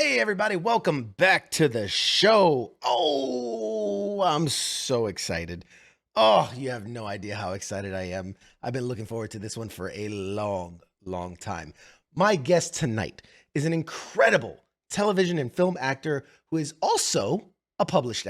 Hey, everybody, welcome back to the show. Oh, I'm so excited. Oh, you have no idea how excited I am. I've been looking forward to this one for a long time. My guest tonight is an incredible television and film actor who is also a published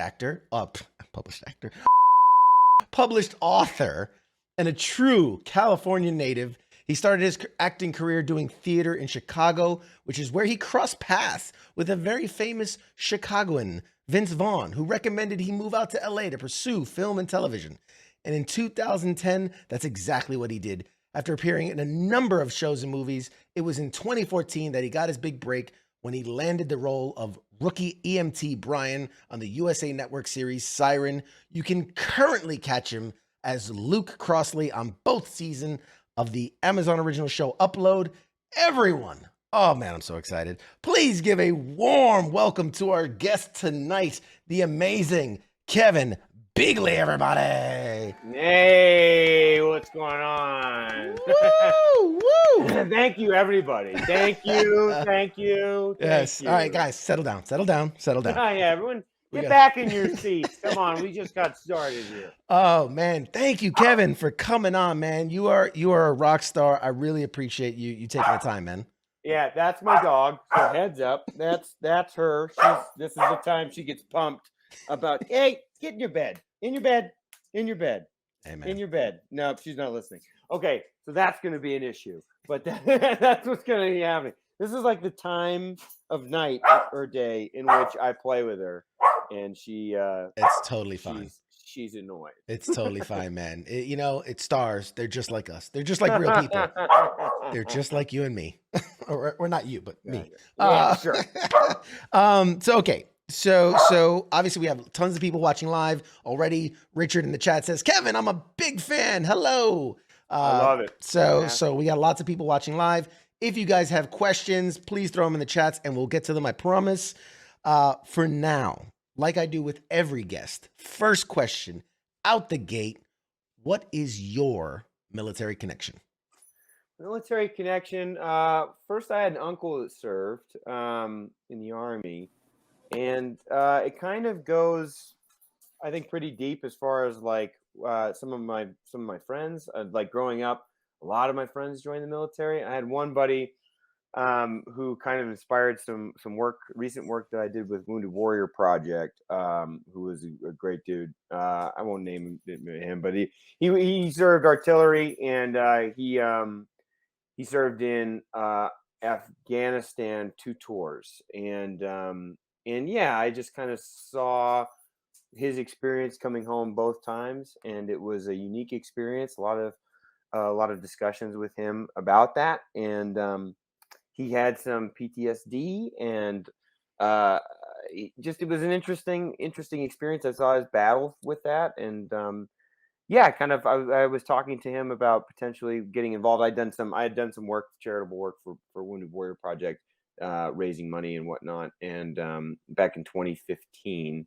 author, and a true California native. He started his acting career doing theater in Chicago, which is where he crossed paths with a very famous Chicagoan, Vince Vaughn, who recommended he move out to LA to pursue film and television. And in 2010, that's exactly what he did. After appearing in a number of shows and movies, it was in 2014 that he got his big break when he landed the role of rookie EMT Brian on the USA Network series Siren. You can currently catch him as Luke Crossley on both seasons of the Amazon original show Upload. Everyone, oh man, I'm so excited. Please give a warm welcome to our guest tonight, the amazing Kevin Bigley, everybody. Hey, what's going on? Woo, woo. Thank you, everybody. Thank you. Yes. All right, guys, settle down. Yeah, everyone, We get got- back in your seats. Come on, we just got started here. Oh man, thank you, Kevin, for coming on, man. You are a rock star. I really appreciate you taking the time, man. Yeah, that's my dog. So heads up, that's her. This is the time she gets pumped about. Hey, get in your bed. In your bed. Hey, man. In your bed. No, she's not listening. Okay, so that's going to be an issue. But that's what's going to be happening. This is like the time of night or day in which I play with her, and It's totally fine. She's annoyed. It's totally fine, man. It's stars. They're just like us. They're just like real people. They're just like you and me, or not you, but me. Yeah, sure. So obviously we have tons of people watching live already. Richard in the chat says, Kevin, I'm a big fan. Hello. I love it. So we got lots of people watching live. If you guys have questions, please throw them in the chats and we'll get to them, I promise. For now, like I do with every guest, first question out the gate, what is your military connection? Military connection. First, I had an uncle that served in the Army, and it kind of goes, I think, pretty deep as far as like some of my friends. Like growing up, a lot of my friends joined the military. I had one buddy who kind of inspired some recent work that I did with Wounded Warrior Project, who was a great dude. I won't name him, but he served artillery, and he served in Afghanistan 2 tours, and yeah, I just kind of saw his experience coming home both times, and it was a unique experience. A lot of discussions with him about that, and he had some PTSD, and it was an interesting experience. I saw his battle with that, and yeah, I was talking to him about potentially getting involved. I had done some work, charitable work for Wounded Warrior Project, raising money and whatnot, and back in 2015.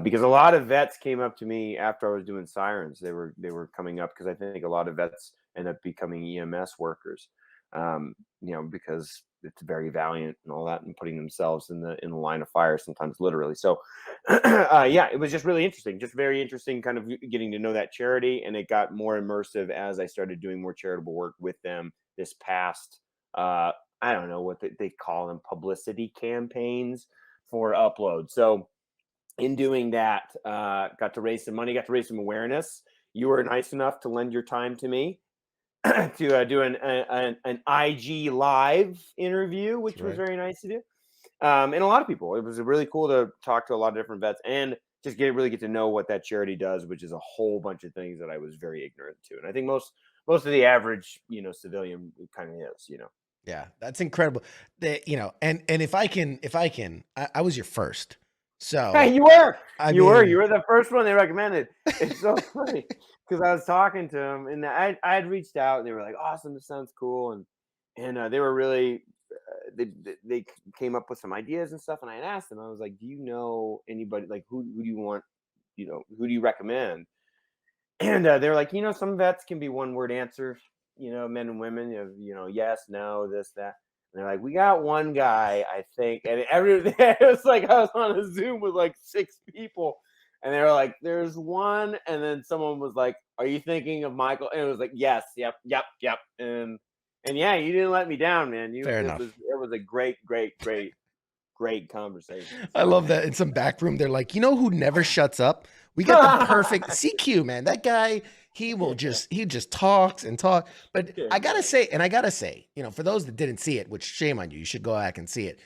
Because a lot of vets came up to me after I was doing sirens. They were coming up because I think a lot of vets end up becoming EMS workers, because it's very valiant and all that, and putting themselves in the line of fire, sometimes literally. So, yeah, it was just really interesting, just very interesting, kind of getting to know that charity, and it got more immersive as I started doing more charitable work with them this past. I don't know what they call them, publicity campaigns for Upload. So in doing that, got to raise some money, got to raise some awareness. You were nice enough to lend your time to me to do an IG live interview, which was very nice to do. And a lot of people, it was really cool to talk to a lot of different vets and just really get to know what that charity does, which is a whole bunch of things that I was very ignorant to. And I think most of the average, civilian kind of is, Yeah, that's incredible. And if I can, I was your first. So you were the first one they recommended. It's so funny because I was talking to them, and I had reached out, and they were like, "Awesome, this sounds cool," and they were really they came up with some ideas and stuff, and I had asked them, I was like, "Do you know anybody, like who do you want, who do you recommend?" And they were like, some vets can be one word answers, men and women, yes, no, this, that. they're like, we got one guy, I think. And it was like I was on a Zoom with like 6 people. And they were like, there's one. And then someone was like, are you thinking of Michael? And it was like, yes, yep, yep, yep. And yeah, you didn't let me down, man. Fair enough. It was a great, great, great, great conversation. I So love that in some back room, they're like, you know who never shuts up? We got the perfect CQ, man. That guy, he just talks and talk. But okay, I gotta man. say, for those that didn't see it, which shame on you, you should go back and see it.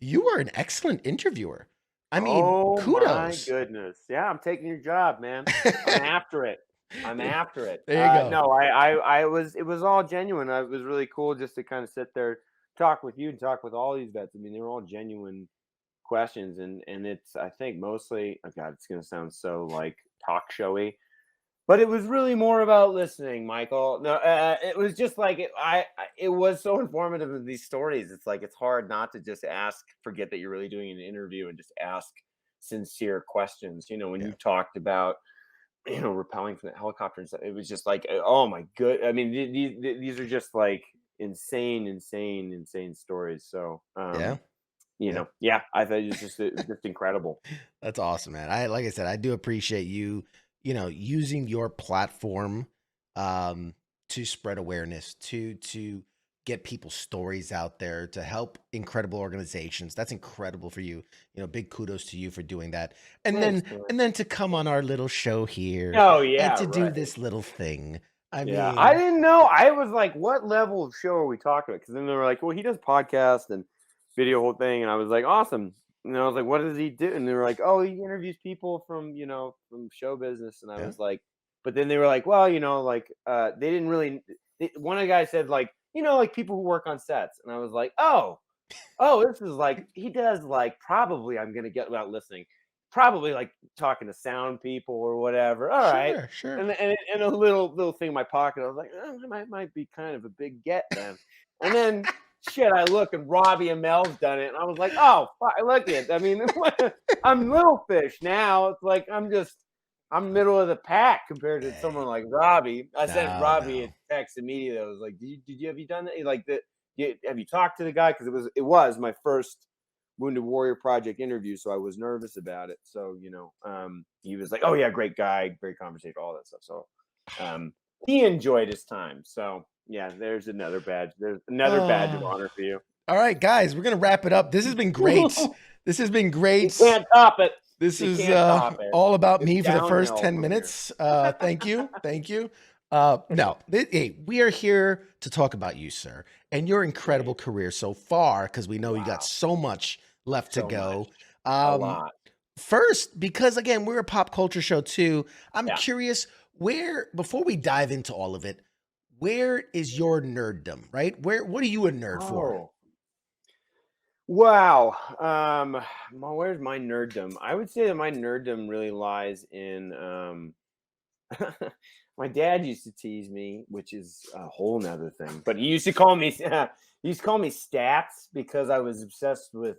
You were an excellent interviewer. I mean, Oh my kudos. goodness. Yeah, I'm taking your job, man. I'm after it. I'm after it. There you go. No, I was, it was all genuine. It was really cool just to kind of sit there, talk with you and talk with all these vets. I mean, they were all genuine questions, and it's, I think, mostly, oh God, it's gonna sound so like talk showy, but it was really more about listening, Michael. No, it was just like it was so informative of these stories. It's like it's hard not to just ask, forget that you're really doing an interview, and just ask sincere questions. You know, when you Yeah. talked about, rappelling from the helicopter and stuff, it was just like, oh my good. I mean, these are just like insane, insane, insane stories. So, Yeah. Yeah. yeah, I thought it was just incredible. That's awesome, man. Like I said, I do appreciate you, using your platform um to spread awareness, to get people's stories out there, to help incredible organizations. That's incredible for you. Big kudos to you for doing that. And Thanks, then man. and then to come on our little show here Oh and yeah, to do right. this little thing. I Yeah, I mean, didn't know. I was like, "What level of show are we talking about?" Because then they were like, "Well, he does podcast and video whole thing," and I was like, "Awesome." And I was like, "What does he do?" And they were like, "Oh, he interviews people from from show business." And I yeah. was like, but then they were like, "Well, like they didn't really." One of the guys said like, like people who work on sets, and I was like, "Oh, this is like he does like probably I'm gonna get about listening, probably like talking to sound people or whatever. All right." Sure, sure. And a little thing in my pocket, I was like, that might be kind of a big get then. And then shit, I look and Robbie and Mel's done it, and I was like, oh, look at. I mean, I'm little fish now. It's like I'm middle of the pack compared to someone Hey, like Robbie. I sent no, Robbie a no. text immediately. I was like, have you done that? Like that? Have you talked to the guy? Because it was my first Wounded Warrior Project interview, so I was nervous about it. So he was like, "Oh yeah, great guy, great conversation, all that stuff." So he enjoyed his time. So yeah, there's another badge. There's another badge of Oh. honor for you. All right, guys, we're gonna wrap it up. This has been great. This has been You great. can't top it. This You is can't top it. all about It's me for the first downhill 10 from here. minutes. Thank you. Thank you. No, hey, we are here to talk about you, sir, and your incredible Great. career so far, because we know you got Wow. so much left to So much. go. A Um, lot. First, because again, we're a pop culture show too, I'm Yeah. curious before we dive into all of it, where is your nerddom, right? What are you a nerd for? Oh. Wow. Where's my nerddom? I would say that my nerddom really lies in my dad used to tease me, which is a whole nother thing. But he used to call me he used to call me stats because I was obsessed with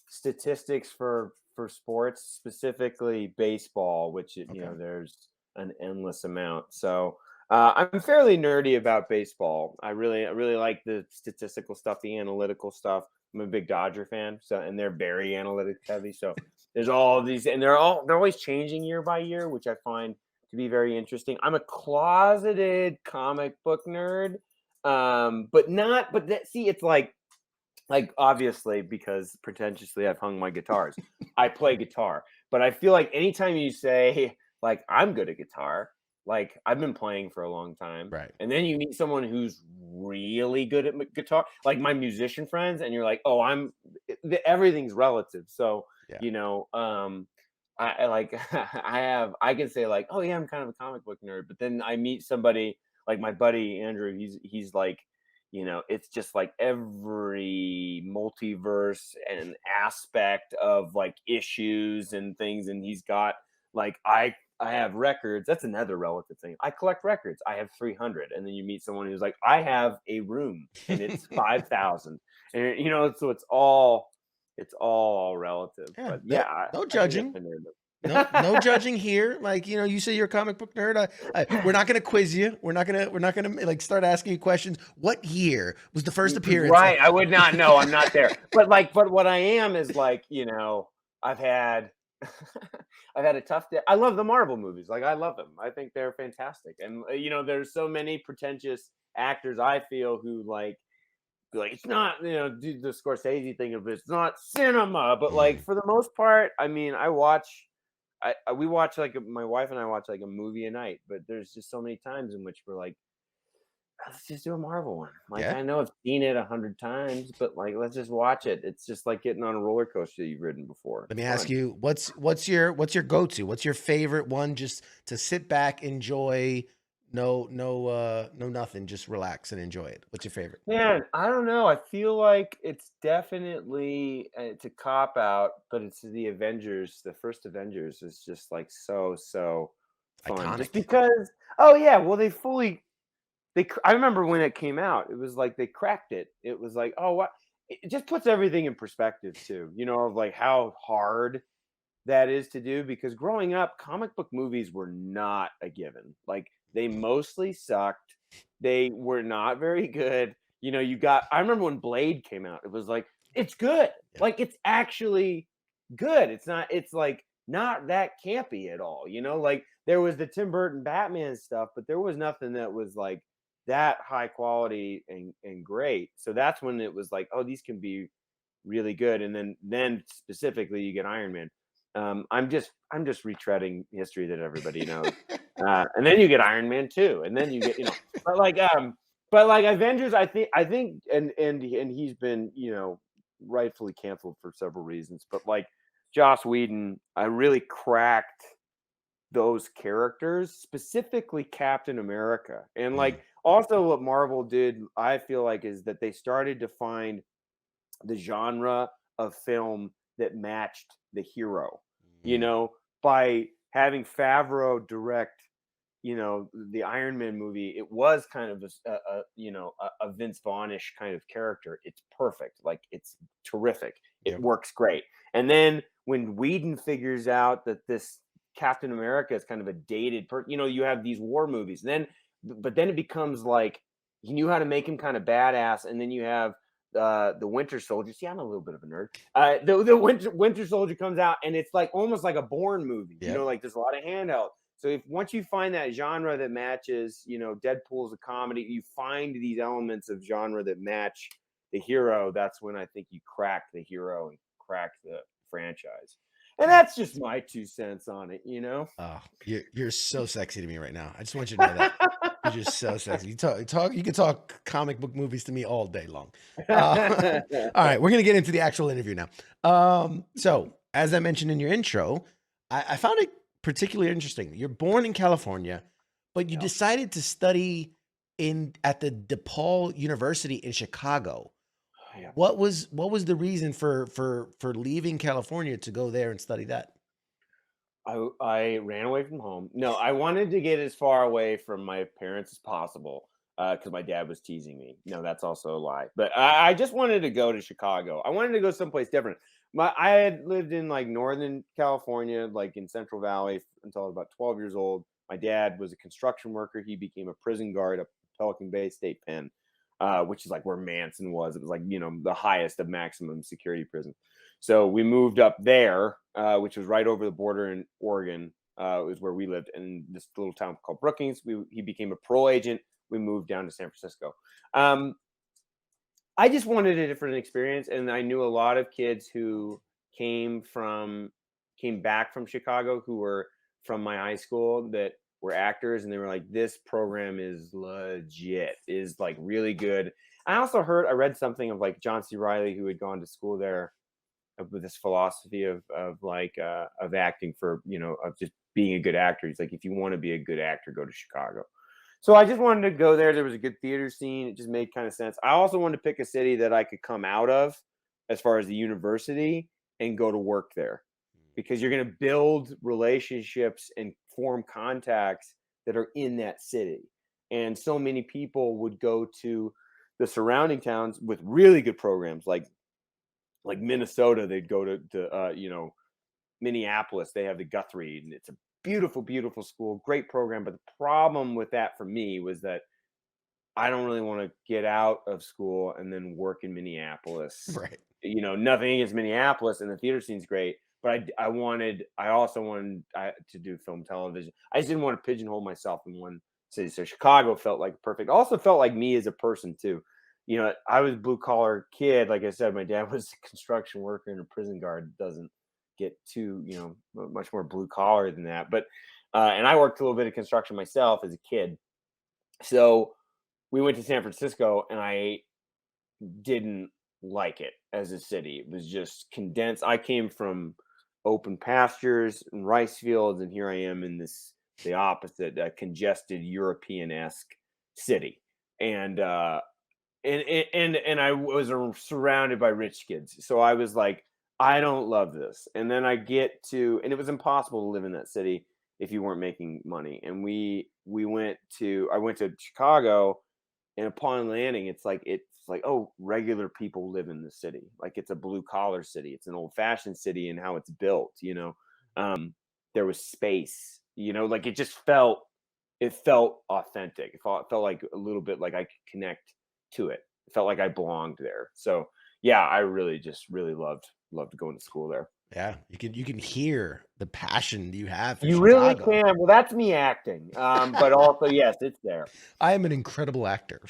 statistics for sports, specifically baseball, which Okay. there's an endless amount. So I'm fairly nerdy about baseball. I really like the statistical stuff, the analytical stuff. I'm a big Dodger fan, so and they're very analytics heavy. So there's all of these, and they're always changing year by year, which I find to be very interesting. I'm a closeted comic book nerd, but not. But that see, it's like obviously because pretentiously I've hung my guitars. I play guitar, but I feel like anytime you say like I'm good at guitar, like I've been playing for a long time, Right. and then you meet someone who's really good at guitar, like my musician friends, and you're like, oh, everything's relative. So Yeah. you know, I like I can say like, oh yeah, I'm kind of a comic book nerd, but then I meet somebody like my buddy Andrew. He's like it's just like every multiverse and aspect of like issues and things. And he's got like, I have records. That's another relative thing. I collect records. I have 300. And then you meet someone who's like, I have a room and it's 5,000. And so it's all relative. Yeah, But no, yeah, no I think that's judging. been there. No judging here. Like, you say you're a comic book nerd. We're not gonna quiz you. We're not gonna like start asking you questions. What year was the first appearance of? Right, I would not know, I'm not there. But what I am is like, I've had I've had a tough day. I love the Marvel movies, like, I love them. I think they're fantastic, and, there's so many pretentious actors, I feel, who, like, be like, "It's not," do the Scorsese thing of it's not cinema, but, like, Mm, for the most part, I mean, we watch, like, my wife and I watch, like, a movie a night, but there's just so many times in which we're like, let's just do a Marvel one. Like, yeah. I know I've seen it 100 times, but like, let's just watch it. It's just like getting on a roller coaster you've ridden before. Let me It's ask fun. you, what's your go-to? What's your favorite one just to sit back, enjoy, no nothing, just relax and enjoy it. What's your favorite? Man, I don't know. I feel like it's definitely it's a cop out, but it's the Avengers. The first Avengers is just like so fun. Just Iconic. because, oh yeah, well I remember when it came out, it was like they cracked it. It was like, oh what, it just puts everything in perspective too, of like how hard that is to do, because growing up, comic book movies were not a given. Like, they mostly sucked. They were not very good. I remember when Blade came out, it was like, it's good. Yeah. Like, it's actually good. It's like not that campy at all. Like, there was the Tim Burton Batman stuff, but there was nothing that was like that high quality and great. So that's when it was like, oh, these can be really good. And then specifically you get Iron Man. I'm just retreading history that everybody knows. And then you get Iron Man 2, and then you get, but like Avengers, I think and he's been, rightfully canceled for several reasons, but like Joss Whedon, I really cracked those characters, specifically Captain America. And Mm, like also what Marvel did, I feel like, is that they started to find the genre of film that matched the hero, you mm, know, by having Favreau direct, the Iron Man movie. It was kind of a Vince Vaughnish kind of character. It's perfect. Like, it's terrific. It yep. works great. And then when Whedon figures out that this Captain America is kind of a dated you have these war movies. But then it becomes like he knew how to make him kind of badass, and then you have the Winter Soldier. See, I'm a little bit of a nerd. The Winter Soldier comes out, and it's like almost like a Bourne movie. Yep. Like, there's a lot of handheld. So if once you find that genre that matches, Deadpool's a comedy, you find these elements of genre that match the hero. That's when I think you crack the hero and crack the franchise. And Yeah. that's just my 2 cents on it. Oh, you're so sexy to me right now. I just want you to know that. You're just so sexy. You can talk comic book movies to me all day long. All right, we're gonna get into the actual interview now. So as I mentioned in your intro, I found it particularly interesting. You're born in California, but you Yeah. decided to study in at the DePaul University in Chicago. Yeah. What was the reason for leaving California to go there and study that? I ran away from home. No, I wanted to get as far away from my parents as possible, because my dad was teasing me. No, that's also a lie. But I just wanted to go to Chicago. I wanted to go someplace different. I had lived in like Northern California, like in Central Valley, until I was about 12 years old. My dad was a construction worker. He became a prison guard at Pelican Bay State Pen, which is like where Manson was. It was like, the highest of maximum security prison. So we moved up there, which was right over the border in Oregon. Was where we lived, in this little town called Brookings. He became a parole agent. We moved down to San Francisco. Um, I just wanted a different experience, and I knew a lot of kids who came from came back from Chicago, who were from my high school, that were actors, and they were like, "This program is legit, is like really good." I read something of like John C. Riley, who had gone to school there, with this philosophy of acting, for of just being a good actor. He's like, if you want to be a good actor, go to Chicago. So I just wanted to go there. There was a good theater scene. It just made kind of sense. I also wanted to pick a city that I could come out of as far as the university and go to work there, because you're going to build relationships and form contacts that are in that city. And so many people would go to the surrounding towns with really good programs, like Minnesota. They'd go to Minneapolis, they have the Guthrie, and it's a beautiful, beautiful school, great program. But the problem with that for me was that I don't really want to get out of school and then work in Minneapolis. Right. Nothing against Minneapolis, and the theater scene's great. But I also wanted to do film television. I just didn't want to pigeonhole myself in one city. So Chicago felt like perfect. Also felt like me as a person too. I was a blue collar kid. Like I said, my dad was a construction worker and a prison guard. Doesn't get too, much more blue collar than that. But and I worked a little bit of construction myself as a kid. So we went to San Francisco, and I didn't like it as a city. It was just condensed. I came from open pastures and rice fields, and here I am in the opposite, congested European-esque city. And I was surrounded by rich kids. So I was like, I don't love this. And then and it was impossible to live in that city if you weren't making money. And I went to Chicago, and upon landing, it's like, oh, regular people live in the city. Like, it's a blue collar city. It's an old fashioned city and how it's built. There was space. Like it felt authentic. It felt like a little bit like I could connect to it. It felt like I belonged there. So yeah, I really loved going to school there. Yeah, you can hear the passion you have for You really Chicago. can. Well, that's me acting. But also, yes, it's there. I am an incredible actor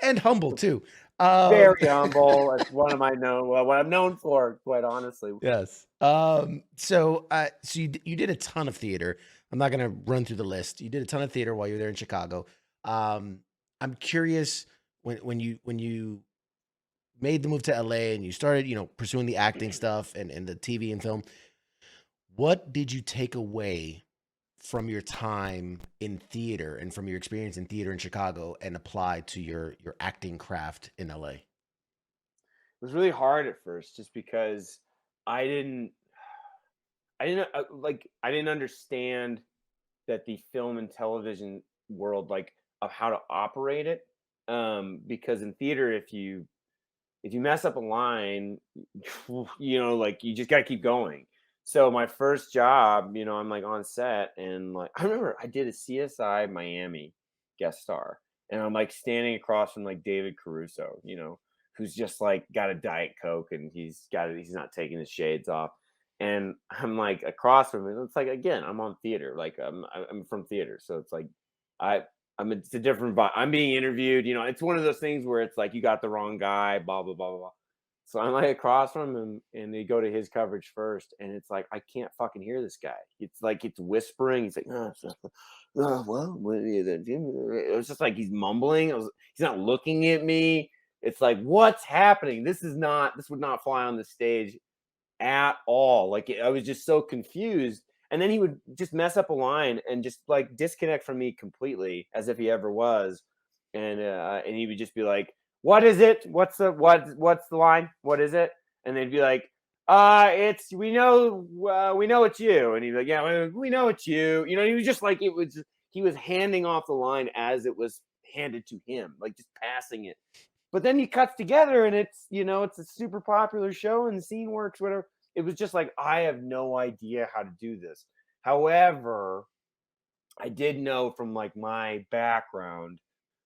and humble too. Very humble. That's what I'm known for, quite honestly. Yes. So you did a ton of theater. I'm not gonna run through the list. You did a ton of theater while you were there in Chicago. Um, I'm curious when you made the move to LA and you started, pursuing the acting stuff and the TV and film. What did you take away from your time in theater and from your experience in theater in Chicago and apply to your acting craft in LA? It was really hard at first, just because I didn't I didn't understand that the film and television world, like, of how to operate it. Because in theater, if you mess up a line, like, you just got to keep going. So my first job, I'm like on set, and like I remember I did a CSI Miami guest star, and I'm like standing across from like David Caruso, who's just like got a Diet Coke, and he's not taking his shades off. And I'm like across from him. It's like, again, I'm on theater. Like, I'm from theater. So it's like I it's a different vibe. I'm being interviewed. It's one of those things where it's like you got the wrong guy, blah blah blah blah blah. So I'm like across from him, and they go to his coverage first, and it's like I can't fucking hear this guy. It's like it's whispering. He's like, well, what are you doing?" It was just like he's mumbling. He's not looking at me. It's like, what's happening? This would not fly on the stage at all. Like, I was just so confused. And then he would just mess up a line and just like disconnect from me completely, as if he ever was. And he would just be like, "What is it? What's the line? What is it?" And they'd be like, it's we know it's you." And he'd be like, "Yeah, we know it's you." He was just like, he was handing off the line as it was handed to him, like just passing it. But then he cuts together, and it's a super popular show, and the scene works, whatever. It was just like, I have no idea how to do this. However, I did know from like my background,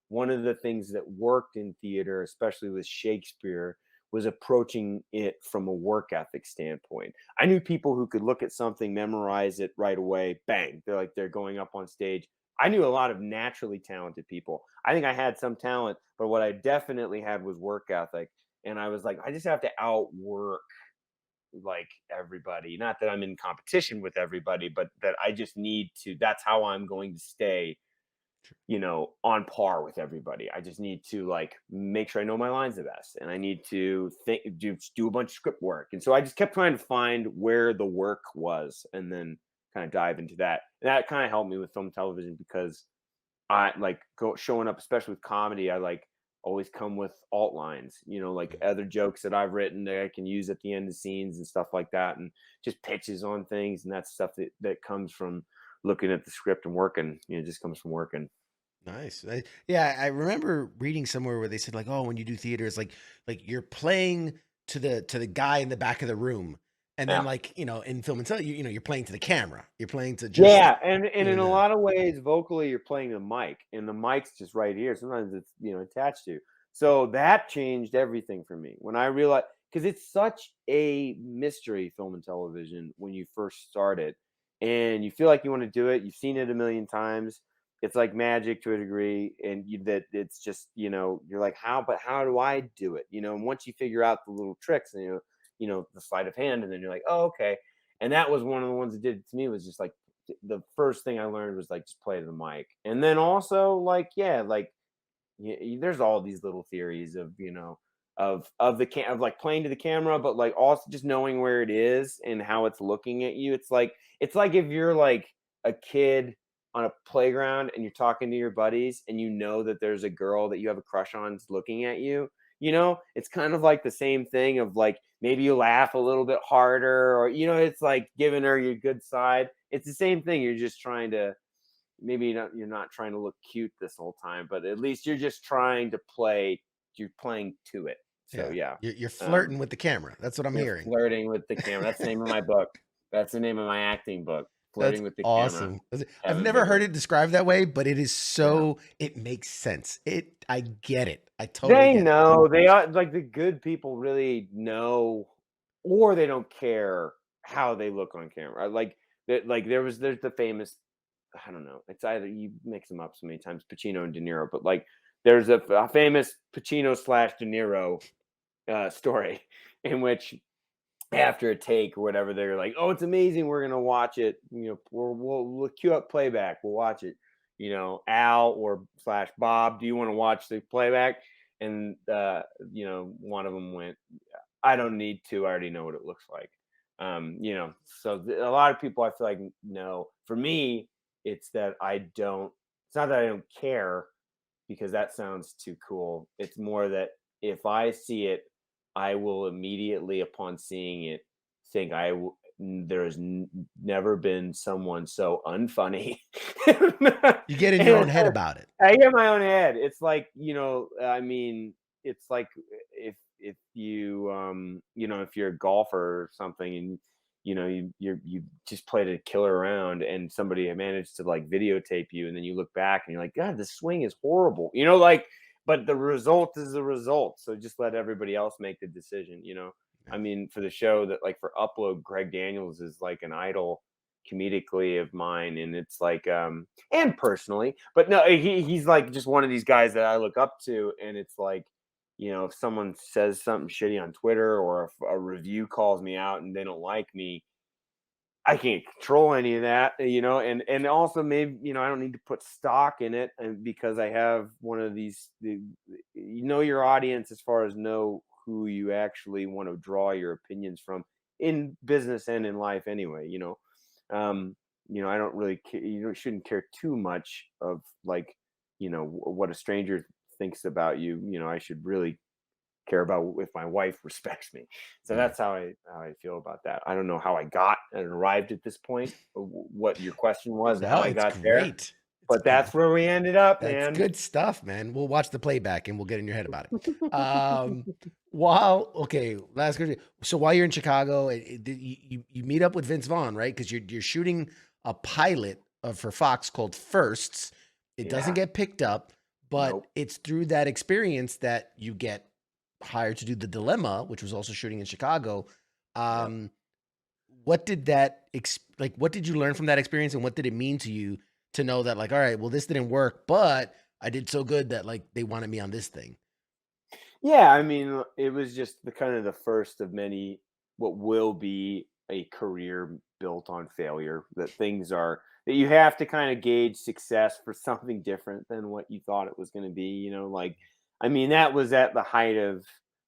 one of the things that worked in theater, especially with Shakespeare, was approaching it from a work ethic standpoint. I knew people who could look at something, memorize it right away, bang, they're going up on stage. I knew a lot of naturally talented people. I think I had some talent, but what I definitely had was work ethic. And I was like, I just have to outwork like everybody. Not that I'm in competition with everybody, but that I just need to, that's how I'm going to stay, on par with everybody. I just need to like make sure I know my lines the best, and I need to do a bunch of script work. And so I just kept trying to find where the work was, and then kind of dive into that. And that kind of helped me with film and television, because I like showing up, especially with comedy. I like always come with alt lines, like other jokes that I've written that I can use at the end of scenes and stuff like that, and just pitches on things. And that's stuff that comes from looking at the script and working. Just comes from working. Nice. Yeah, I remember reading somewhere where they said like, oh, when you do theater, it's like you're playing to the guy in the back of the room, And then Yeah. like, in film and television, you're playing to the camera. You're playing to just, Yeah, and in a lot of ways, vocally, you're playing the mic, and the mic's just right here. Sometimes it's attached to. So that changed everything for me when I realized, because it's such a mystery, film and television, when you first start it, and you feel like you want to do it. You've seen it a million times. It's like magic to a degree, and that it's just you're like, how do I do it? And once you figure out the little tricks, and the sleight of hand, and then you're like, oh, okay. And that was one of the ones that did it to me, was just like the first thing I learned was like just play to the mic. And then also like, yeah, like there's all these little theories of of like playing to the camera, but like also just knowing where it is and how it's looking at you. It's like if you're like a kid on a playground and you're talking to your buddies and you know that there's a girl that you have a crush on is looking at you. It's kind of like the same thing of like maybe you laugh a little bit harder, or it's like giving her your good side. It's the same thing. You're just trying to, maybe you're not trying to look cute this whole time, but at least you're just trying to play. You're playing to it. So yeah, yeah, you're um, flirting with the camera. That's what I'm you're hearing. flirting with the camera. That's the name of my book. That's the name of my acting book. That's Flirting with the camera. awesome. I've Kevin never heard Bigley. it described that way, but it is Yeah. it makes sense. I get it. I totally They get it. know, they are like, the good people really know, or they don't care how they look on camera. Like there's the famous, I don't know, it's either, you mix them up so many times, Pacino and De Niro, but like there's a famous Pacino slash De Niro story in which after a take or whatever, they're like, "Oh, it's amazing. We're gonna watch it. We'll queue up playback. We'll watch it." Al or slash Bob, do you want to watch the playback? And one of them went, "I don't need to. I already know what it looks like." So a lot of people, I feel like, know. For me, it's that I don't. It's not that I don't care, because that sounds too cool. It's more that if I see it, I will immediately, upon seeing it, think there has never been someone so unfunny. You get in your own And head about it. I get my own head. It's like, I mean, it's like if you if you're a golfer or something, and you just played a killer round, and somebody managed to like videotape you, and then you look back and you're like, God, the swing is horrible. Like, but the result is the result. So just let everybody else make the decision. Yeah. I mean, for the show, that like for Upload, Greg Daniels is like an idol comedically of mine, and it's like and personally, but no, he's like just one of these guys that I look up to. And it's like, if someone says something shitty on Twitter, or if a review calls me out and they don't like me, I can't control any of that, and also, maybe, I don't need to put stock in it, and because I have one of these, your audience, as far as know who you actually want to draw your opinions from, in business and in life anyway. I don't really shouldn't care too much of, like, what a stranger thinks about you. I should really care about if my wife respects me. So Mm. that's how I feel about that. I don't know how I got and arrived at this point, or what your question was, No, how I it's got there, great. It's but that's where we ended up, That's man. good stuff, man. We'll watch the playback and we'll get in your head about it. While okay, last question. So while you're in Chicago, you meet up with Vince Vaughn, right? Because you're shooting a pilot for Fox called Firsts. It doesn't Yeah. get picked up, but Nope. it's through that experience that you get hired to do The Dilemma, which was also shooting in Chicago. Yep. Um, what did that like? What did you learn from that experience, and what did it mean to you to know that, like, all right, well, this didn't work, but I did so good that like they wanted me on this thing. Yeah, I mean, it was just the kind of the first of many, what will be a career built on failure. That you have to kind of gauge success for something different than what you thought it was going to be. Like, I mean, that was at the height of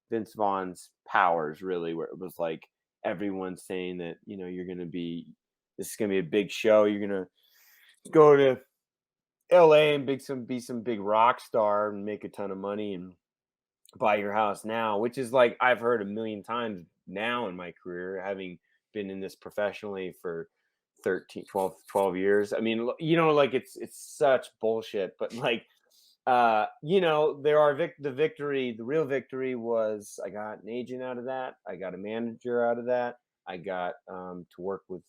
Vince Vaughn's powers, really, where it was like everyone saying that this is going to be a big show. You're going to go to LA and be some big rock star and make a ton of money and buy your house now, which is like I've heard a million times now in my career, having been in this professionally for 12 years. I mean, like it's such bullshit, but like, the real victory was I got an agent out of that. I got a manager out of that. I got to work with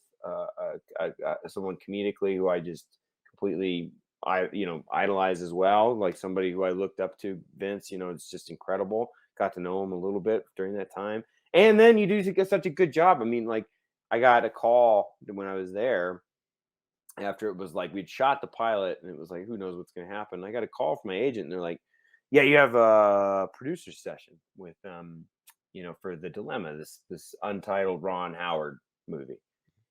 someone comedically who I just completely idolize as well, like somebody who I looked up to, Vince. It's just incredible. Got to know him a little bit during that time, and then you do get such a good job. I mean, like I got a call when I was there after it was like we'd shot the pilot and it was like who knows what's going to happen. I got a call from my agent and they're like, yeah, you have a producer session with for The Dilemma, this untitled Ron Howard movie,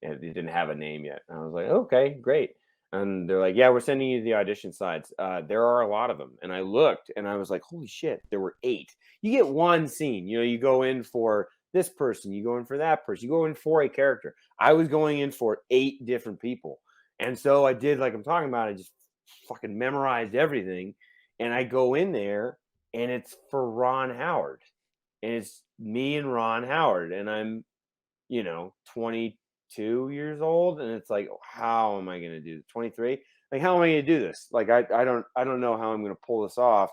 and it didn't have a name yet. And I was like, okay, great. And they're like, yeah, we're sending you the audition slides. There are a lot of them. And I looked and I was like, holy shit, there were 8. You get one scene. You go in for this person, you go in for that person, you go in for a character. I was going in for 8 different people. And so I did, like I'm talking about, I just fucking memorized everything. And I go in there and it's for Ron Howard. And it's me and Ron Howard. And I'm, 22 years old. And it's like, how am I going to do this? 23? Like, how am I going to do this? Like, I don't know how I'm going to pull this off.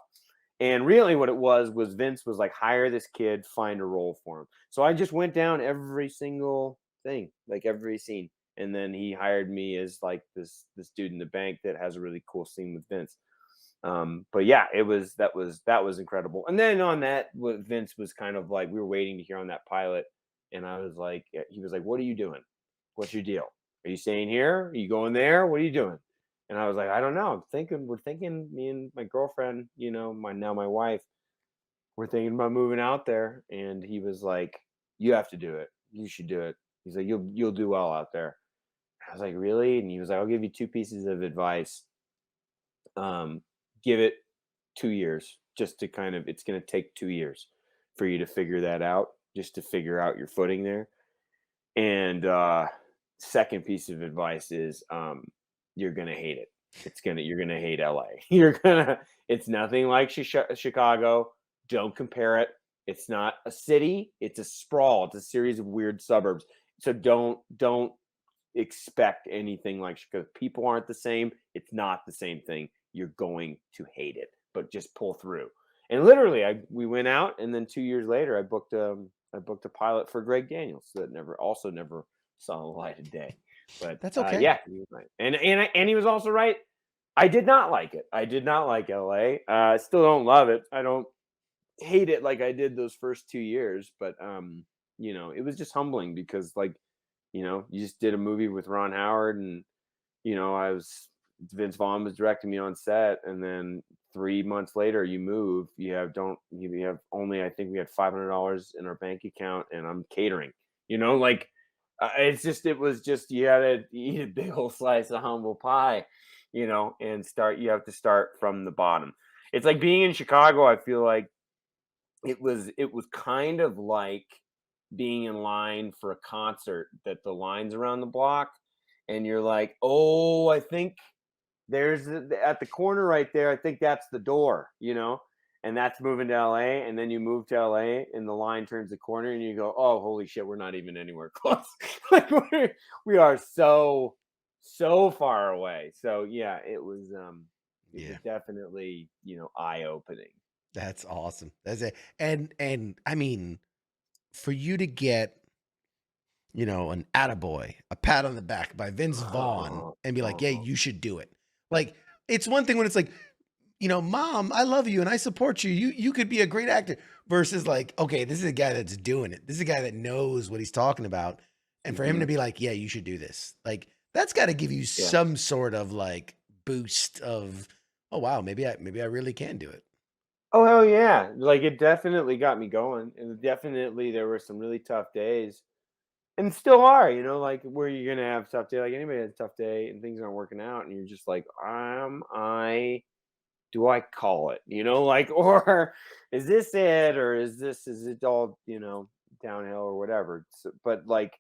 And really what it was Vince was like, hire this kid, find a role for him. So I just went down every single thing, like every scene. And then he hired me as like this dude in the bank that has a really cool scene with Vince. But yeah, that was incredible. And then on that, Vince was kind of like, we were waiting to hear on that pilot, and I was like, he was like, "What are you doing? What's your deal? Are you staying here? Are you going there? What are you doing?" And I was like, "I don't know. We're thinking, me and my girlfriend, my wife, we're thinking about moving out there." And he was like, "You have to do it. You should do it." He's like, "You'll do well out there." I was like, "Really?" And he was like, "I'll give you 2 pieces of advice. Um, give it 2 years, just to kind of, it's going to take 2 years for you to figure that out, just to figure out your footing there. And second piece of advice is you're going to hate it. You're going to hate LA. It's nothing like Chicago. Don't compare it. It's not a city, it's a sprawl. It's a series of weird suburbs. So don't expect anything like Chicago. People aren't the same. It's not the same thing. You're going to hate it, but just pull through." And literally, we went out, and then 2 years later, I booked a pilot for Greg Daniels that never saw the light of day. But That's okay. yeah, he was right, and he was also right. I did not like it. I did not like LA. I still don't love it. I don't hate it like I did those first 2 years, but it was just humbling because like, you just did a movie with Ron Howard, and I was Vince Vaughn was directing me on set, and then 3 months later, you move. You have only, I think we had $500 in our bank account, and I'm catering. Like it was just, you had to eat a big old slice of humble pie, and start. You have to start from the bottom. It's like being in Chicago. I feel like it was kind of like being in line for a concert, that the lines around the block, and you're like, oh, I think at the corner right there, I think that's the door, and that's moving to LA. And then you move to LA and the line turns the corner and you go, oh, holy shit, we're not even anywhere close. Like we are so far away. So yeah, it was Yeah. definitely, eye opening. That's awesome. That's it. And I mean, for you to get, an attaboy, a pat on the back by Vince Vaughn Oh, and be like, "Yeah, oh, you should do it." Like, it's one thing when it's like, "Mom, I love you and I support you. You could be a great actor." Versus like, "Okay, this is a guy that's doing it. This is a guy that knows what he's talking about." And for him to mhm, be like, "Yeah, you should do this." Like, that's got to give you yeah. some sort of like boost of, "Oh wow, maybe I really can do it." Oh, hell yeah. Like, it definitely got me going, and definitely there were some really tough days, and still are, like, where you're gonna have a tough day, like, anybody has a tough day and things aren't working out, and you're just like, I do I call it?" Like, or is this it, or is it all, downhill or whatever? But like,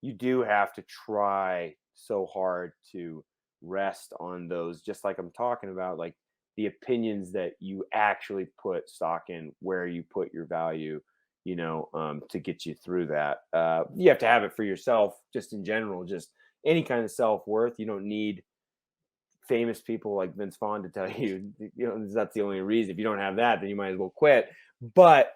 you do have to try so hard to rest on those, just like I'm talking about, like the opinions that you actually put stock in, where you put your value, to get you through that. You have to have it for yourself, just in general, just any kind of self-worth. You don't need famous people like Vince Vaughn to tell you, that's the only reason. If you don't have that, then you might as well quit. But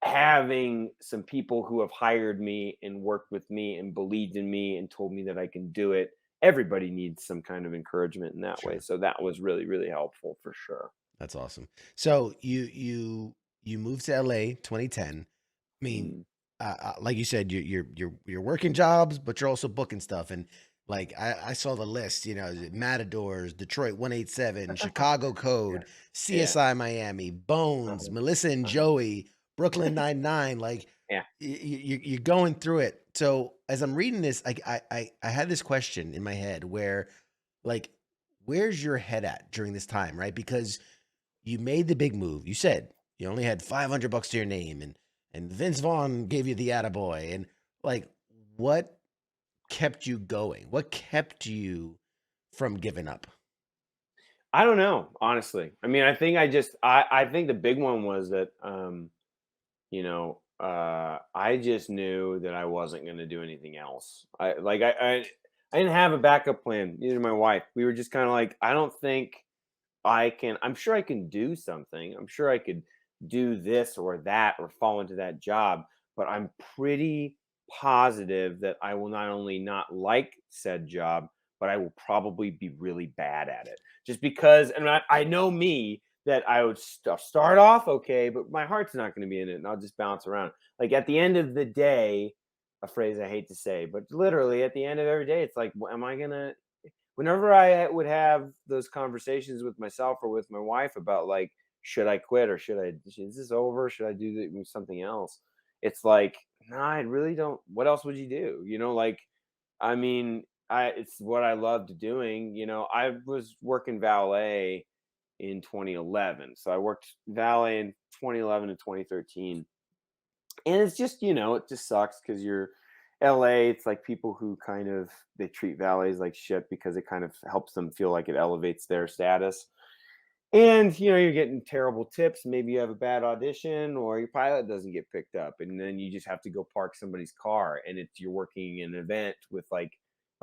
having some people who have hired me and worked with me and believed in me and told me that I can do it. Everybody needs some kind of encouragement in that way. Sure. So that was really, really helpful for sure. That's awesome. So you moved to LA 2010. I mean, Mm. like you said, you're working jobs, but you're also booking stuff. And like I saw the list, you know, Matadors, Detroit 187, Chicago Yeah. Code, Yeah. CSI Miami, Bones, Uh-huh. Melissa and Uh-huh. Joey, Brooklyn 99. Like Yeah. you're going through it. So as I'm reading this, I had this question in my head where, like, where's your head at during this time, right? Because you made the big move. You said you only had $500 to your name, and Vince Vaughn gave you the attaboy. And like, what kept you going? What kept you from giving up? I don't know, honestly. I mean, I think I think the big one was that I just knew that I wasn't going to do anything else. I didn't have a backup plan. Neither did my wife. We were just kind of like, I don't think I can. I'm sure I can do something. I'm sure I could do this or that or fall into that job. But I'm pretty positive that I will not only not like said job, but I will probably be really bad at it. Just because, and I know me that I would start off okay, but my heart's not going to be in it, and I'll just bounce around. Like at the end of the day, a phrase I hate to say, but literally at the end of every day, it's like, am I gonna whenever I would have those conversations with myself or with my wife about like, should I quit or is this over? Should I do something else? It's like, no, I really don't. What else would you do? Like, I mean, it's what I loved doing. I was working valet in 2011. So I worked valet in 2011 to 2013, and it's just, it just sucks because you're LA. It's like people who kind of they treat valets like shit because it kind of helps them feel like it elevates their status. And you're getting terrible tips. Maybe you have a bad audition or your pilot doesn't get picked up, and then you just have to go park somebody's car. And it's you're working an event with like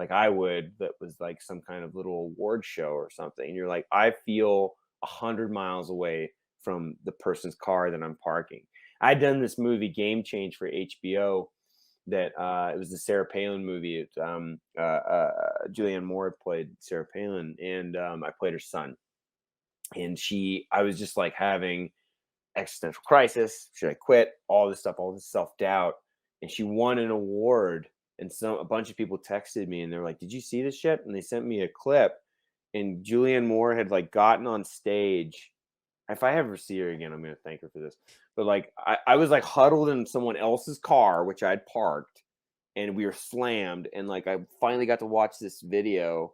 I would that was like some kind of little award show or something. And you're like, I feel 100 miles away from the person's car that I'm parking. I'd done this movie Game Change for HBO that it was the Sarah Palin movie. Julianne Moore played Sarah Palin, and I played her son. And I was just like having existential crisis. Should I quit? All this stuff, all this self doubt. And she won an award. And a bunch of people texted me and they're like, "Did you see this shit?" And they sent me a clip. And Julianne Moore had like gotten on stage. If I ever see her again, I'm gonna thank her for this. But like I was like huddled in someone else's car, which I'd parked, and we were slammed. And like I finally got to watch this video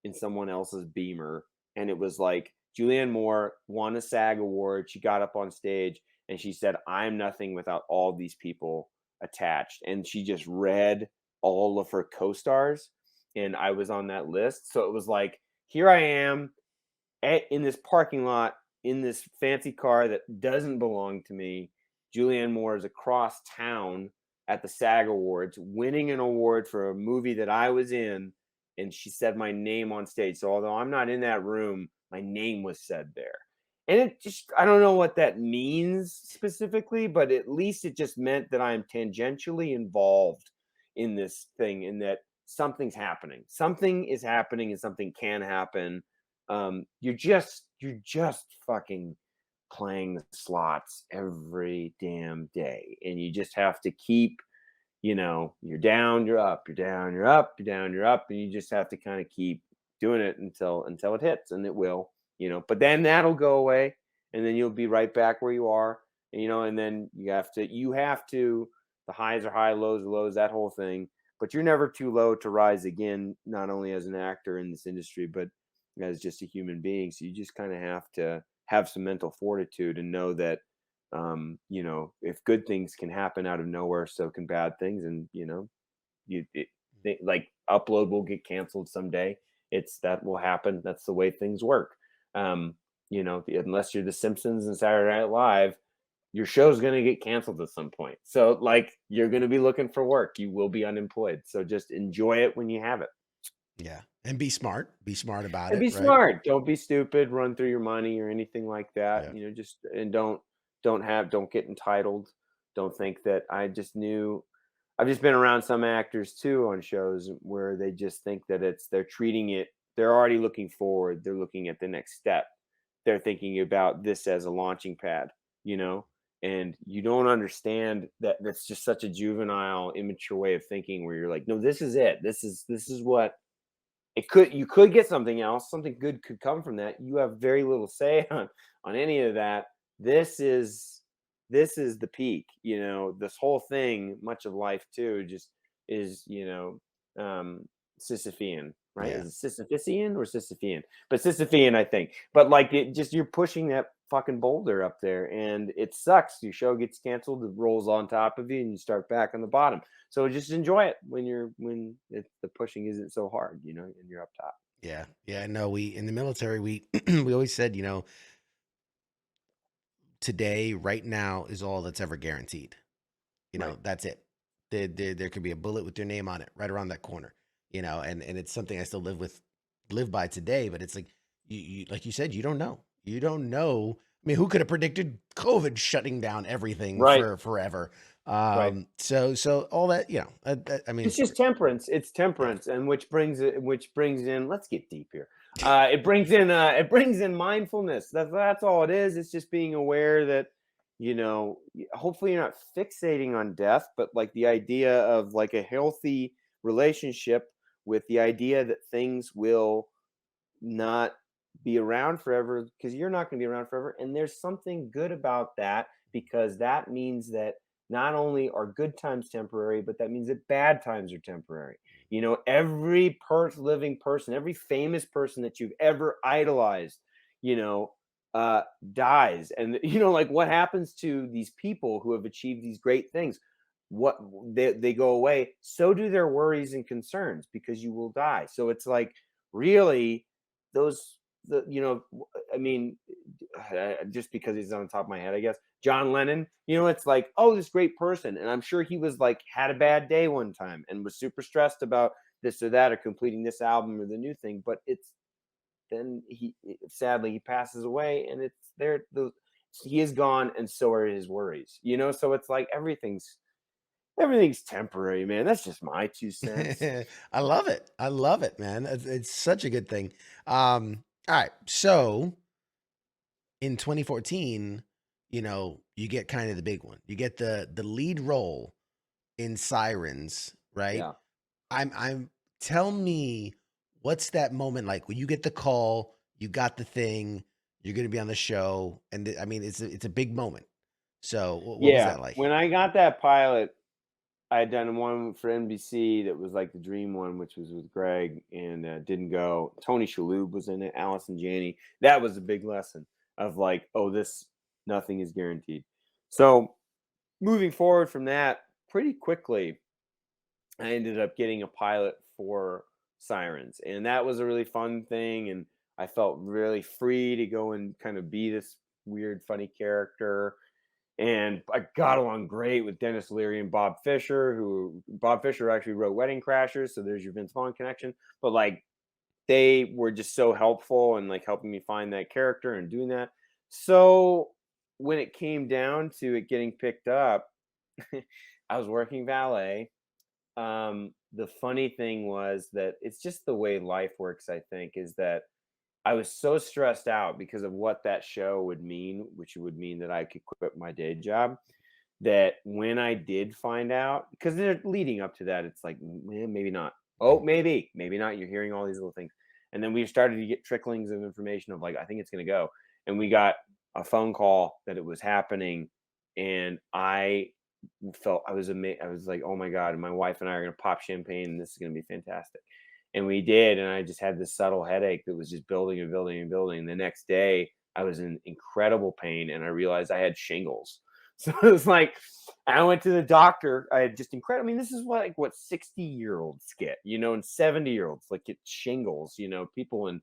in someone else's Beamer, and it was like Julianne Moore won a SAG award. She got up on stage and she said, "I'm nothing without all these people attached." And she just read all of her co-stars, and I was on that list. So it was like, here I am in this parking lot in this fancy car that doesn't belong to me. Julianne Moore is across town at the SAG Awards, winning an award for a movie that I was in, and she said my name on stage. So although I'm not in that room, my name was said there. And it just, I don't know what that means specifically, but at least it just meant that I'm tangentially involved in this thing and that something's happening. Something is happening and something can happen. You're just fucking playing the slots every damn day, and you just have to keep, you're down, you're up, you're down, you're up, you're down, you're up, and you just have to kind of keep doing it until it hits, and it will, but then that'll go away, and then you'll be right back where you are, and then you have to the highs are high, lows are lows, that whole thing, but you're never too low to rise again, not only as an actor in this industry, but as just a human being. So you just kind of have to have some mental fortitude and know that if good things can happen out of nowhere, so can bad things. And you it, like upload will get canceled someday. That will happen. That's the way things work. Unless you're The Simpsons and Saturday Night Live, your show's going to get canceled at some point. So like you're going to be looking for work. You will be unemployed. So just enjoy it when you have it. Yeah, and be smart. Be smart about And it, be right? smart. Don't be stupid, run through your money or anything like that. Yeah. Just and don't get entitled. don't think that I just knew. I've just been around some actors too on shows where they just think that they're treating it, they're already looking forward, they're looking at the next step. They're thinking about this as a launching pad, you know? And you don't understand that that's just such a juvenile, immature way of thinking where you're like, no, this is it. This is what it could, you could get something else, something good could come from that. You have very little say on any of that. This is this is the peak, you know. This whole thing, much of life too, just is, Sisyphean, right? Yeah. Is it Sisyphean or Sisyphean? But Sisyphean, I think. But like, it just, you're pushing that fucking boulder up there and it sucks. Your show gets canceled, it rolls on top of you, and you start back on the bottom. So just enjoy it the pushing isn't so hard, and you're up top. Yeah. Yeah. No, we in the military, we we always said, today, right now is all that's ever guaranteed. Right. That's it. There could be a bullet with your name on it right around that corner. And it's something I still live by today. But it's like you like you said, you don't know. You don't know. I mean, who could have predicted COVID shutting down everything Right. for forever? Right. So all that, I mean, It's just temperance. It's yeah, temperance, and which brings in. Let's get deep here. It brings in mindfulness. That's all it is. It's just being aware that, hopefully you're not fixating on death, but like the idea of like a healthy relationship with the idea that things will not be around forever, because you're not going to be around forever. And there's something good about that, because that means that not only are good times temporary, but that means that bad times are temporary. Every living person, every famous person that you've ever idolized, you know, dies. And, like, what happens to these people who have achieved these great things? What they go away. So do their worries and concerns, because you will die. So it's like, really, those the you know I mean, just because he's on the top of my head, I guess, John Lennon, it's like, oh, this great person, and I'm sure he was like, had a bad day one time and was super stressed about this or that, or completing this album or the new thing. But it's then sadly he passes away, and it's there the he is gone, and so are his worries. So it's like, everything's temporary, man. That's just my 2 cents. I love it. I love it, man. It's such a good thing. All right. So in 2014, you get kind of the big one. You get the lead role in Sirens, right? Yeah. I'm tell me, what's that moment like when you get the call, you got the thing, you're going to be on the show, and I mean, it's a big moment. So what was Yeah, that like? when I got that pilot, I had done one for NBC that was like the dream one, which was with Greg, and didn't go. Tony Shalhoub was in it, Allison Janney. That was a big lesson of like, oh, nothing is guaranteed. So moving forward from that, pretty quickly, I ended up getting a pilot for Sirens, and that was a really fun thing. And I felt really free to go and kind of be this weird, funny character, and I got along great with Dennis Leary and Bob Fisher, who Bob Fisher actually wrote Wedding Crashers, so there's your Vince Vaughn connection. But like, they were just so helpful and like helping me find that character and doing that. So when it came down to it getting picked up, I was working valet. The funny thing was that it's just the way life works, I think, is that I was so stressed out because of what that show would mean, which would mean that I could quit my day job, that when I did find out, because they're leading up to that, it's like, maybe not. Oh, Mhm. maybe not. You're hearing all these little things. And then we started to get tricklings of information of like, I think it's going to go. And we got a phone call that it was happening. And I was amazed. I was like, oh my God, my wife and I are going to pop champagne, and this is going to be fantastic. And we did. And I just had this subtle headache that was just building and building and building. And the next day, I was in incredible pain, and I realized I had shingles. So it was like, I went to the doctor. I had just incredible. I mean, this is what 60-year-olds get, and 70-year-olds like get shingles. People in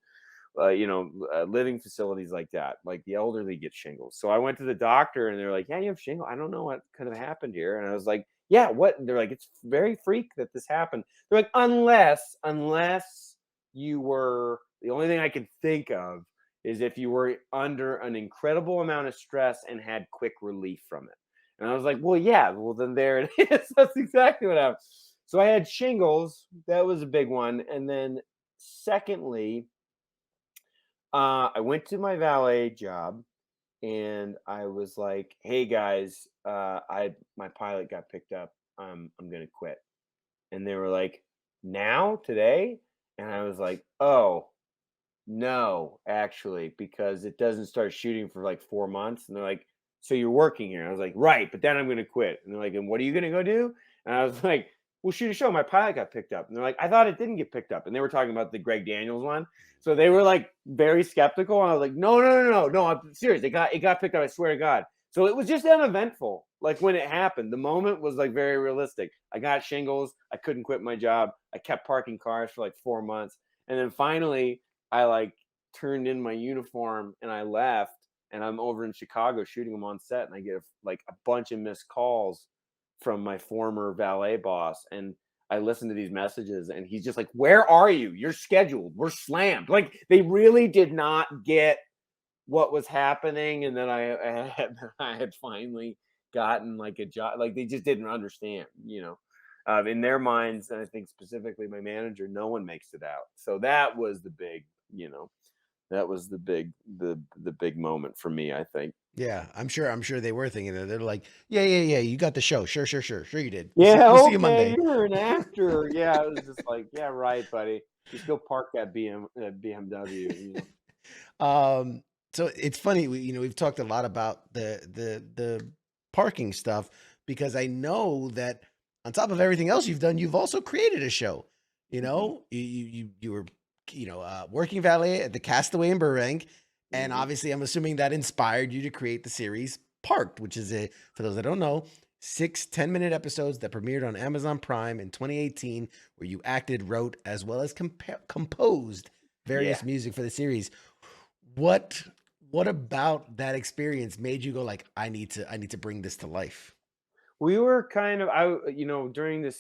living facilities like that, like the elderly get shingles. So I went to the doctor, and they're like, "Yeah, you have shingles. I don't know what could have happened here." And I was like, "Yeah, what?" And they're like, "It's very freak that this happened." They're like, "Unless you were the only thing I could think of is if you were under an incredible amount of stress and had quick relief from it." And I was like, well, yeah, well, then there it is. That's exactly what happened. So I had shingles. That was a big one. And then, secondly, I went to my valet job and I was like, hey guys, I my pilot got picked up. I'm gonna quit. And they were like, now, today? And I was like, oh, no, actually, because it doesn't start shooting for like 4 months. And they're like, so you're working here? I was like, right, but then I'm going to quit. And they're like, and what are you going to go do? And I was like, well, shoot a show. My pilot got picked up. And they're like, I thought it didn't get picked up. And they were talking about the Greg Daniels one. So they were like very skeptical. And I was like, no, no, no, no, no. I'm serious. It got picked up. I swear to God. So it was just uneventful. Like when it happened, the moment was like very realistic. I got shingles. I couldn't quit my job. I kept parking cars for like 4 months. And then finally, I like turned in my uniform and I left, and I'm over in Chicago shooting them on set, and I get like a bunch of missed calls from my former valet boss, and I listen to these messages and he's just like, where are you? You're scheduled. We're slammed. Like they really did not get what was happening. And then I had finally gotten like a job. Like they just didn't understand, in their minds. And I think specifically my manager, no one makes it out. So that was the big, that was the big moment for me, I think. Yeah, I'm sure they were thinking that. They're like, yeah, yeah, yeah, you got the show. Sure, sure, sure. Sure you did. Yeah, We'll see you okay, Monday. you're an actor. Yeah, it was just like, yeah, right, buddy. Just go park that BMW. Um, so it's funny, we've talked a lot about the parking stuff because I know that on top of everything else you've done, you've also created a show. Mhm, You were working valet at the Castaway in Burbank, and mhm. obviously I'm assuming that inspired you to create the series Parked, which is a for those that don't know, 6 10-minute episodes that premiered on Amazon Prime in 2018, where you acted, wrote, as well as composed Yeah. various music for the series. What what about that experience made you go like, I need to bring this to life? We were kind of during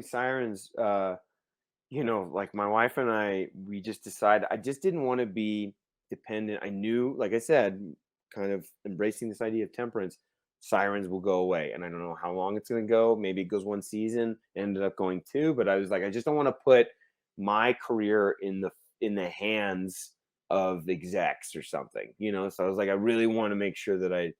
Sirens, like my wife and I, we just decided I just didn't want to be dependent. I knew, like I said, kind of embracing this idea of temperance, Sirens will go away. And I don't know how long it's going to go. Maybe it goes one season, ended up going two, but I was like, I just don't want to put my career in the hands of execs or something. So I was like, I really want to make sure that I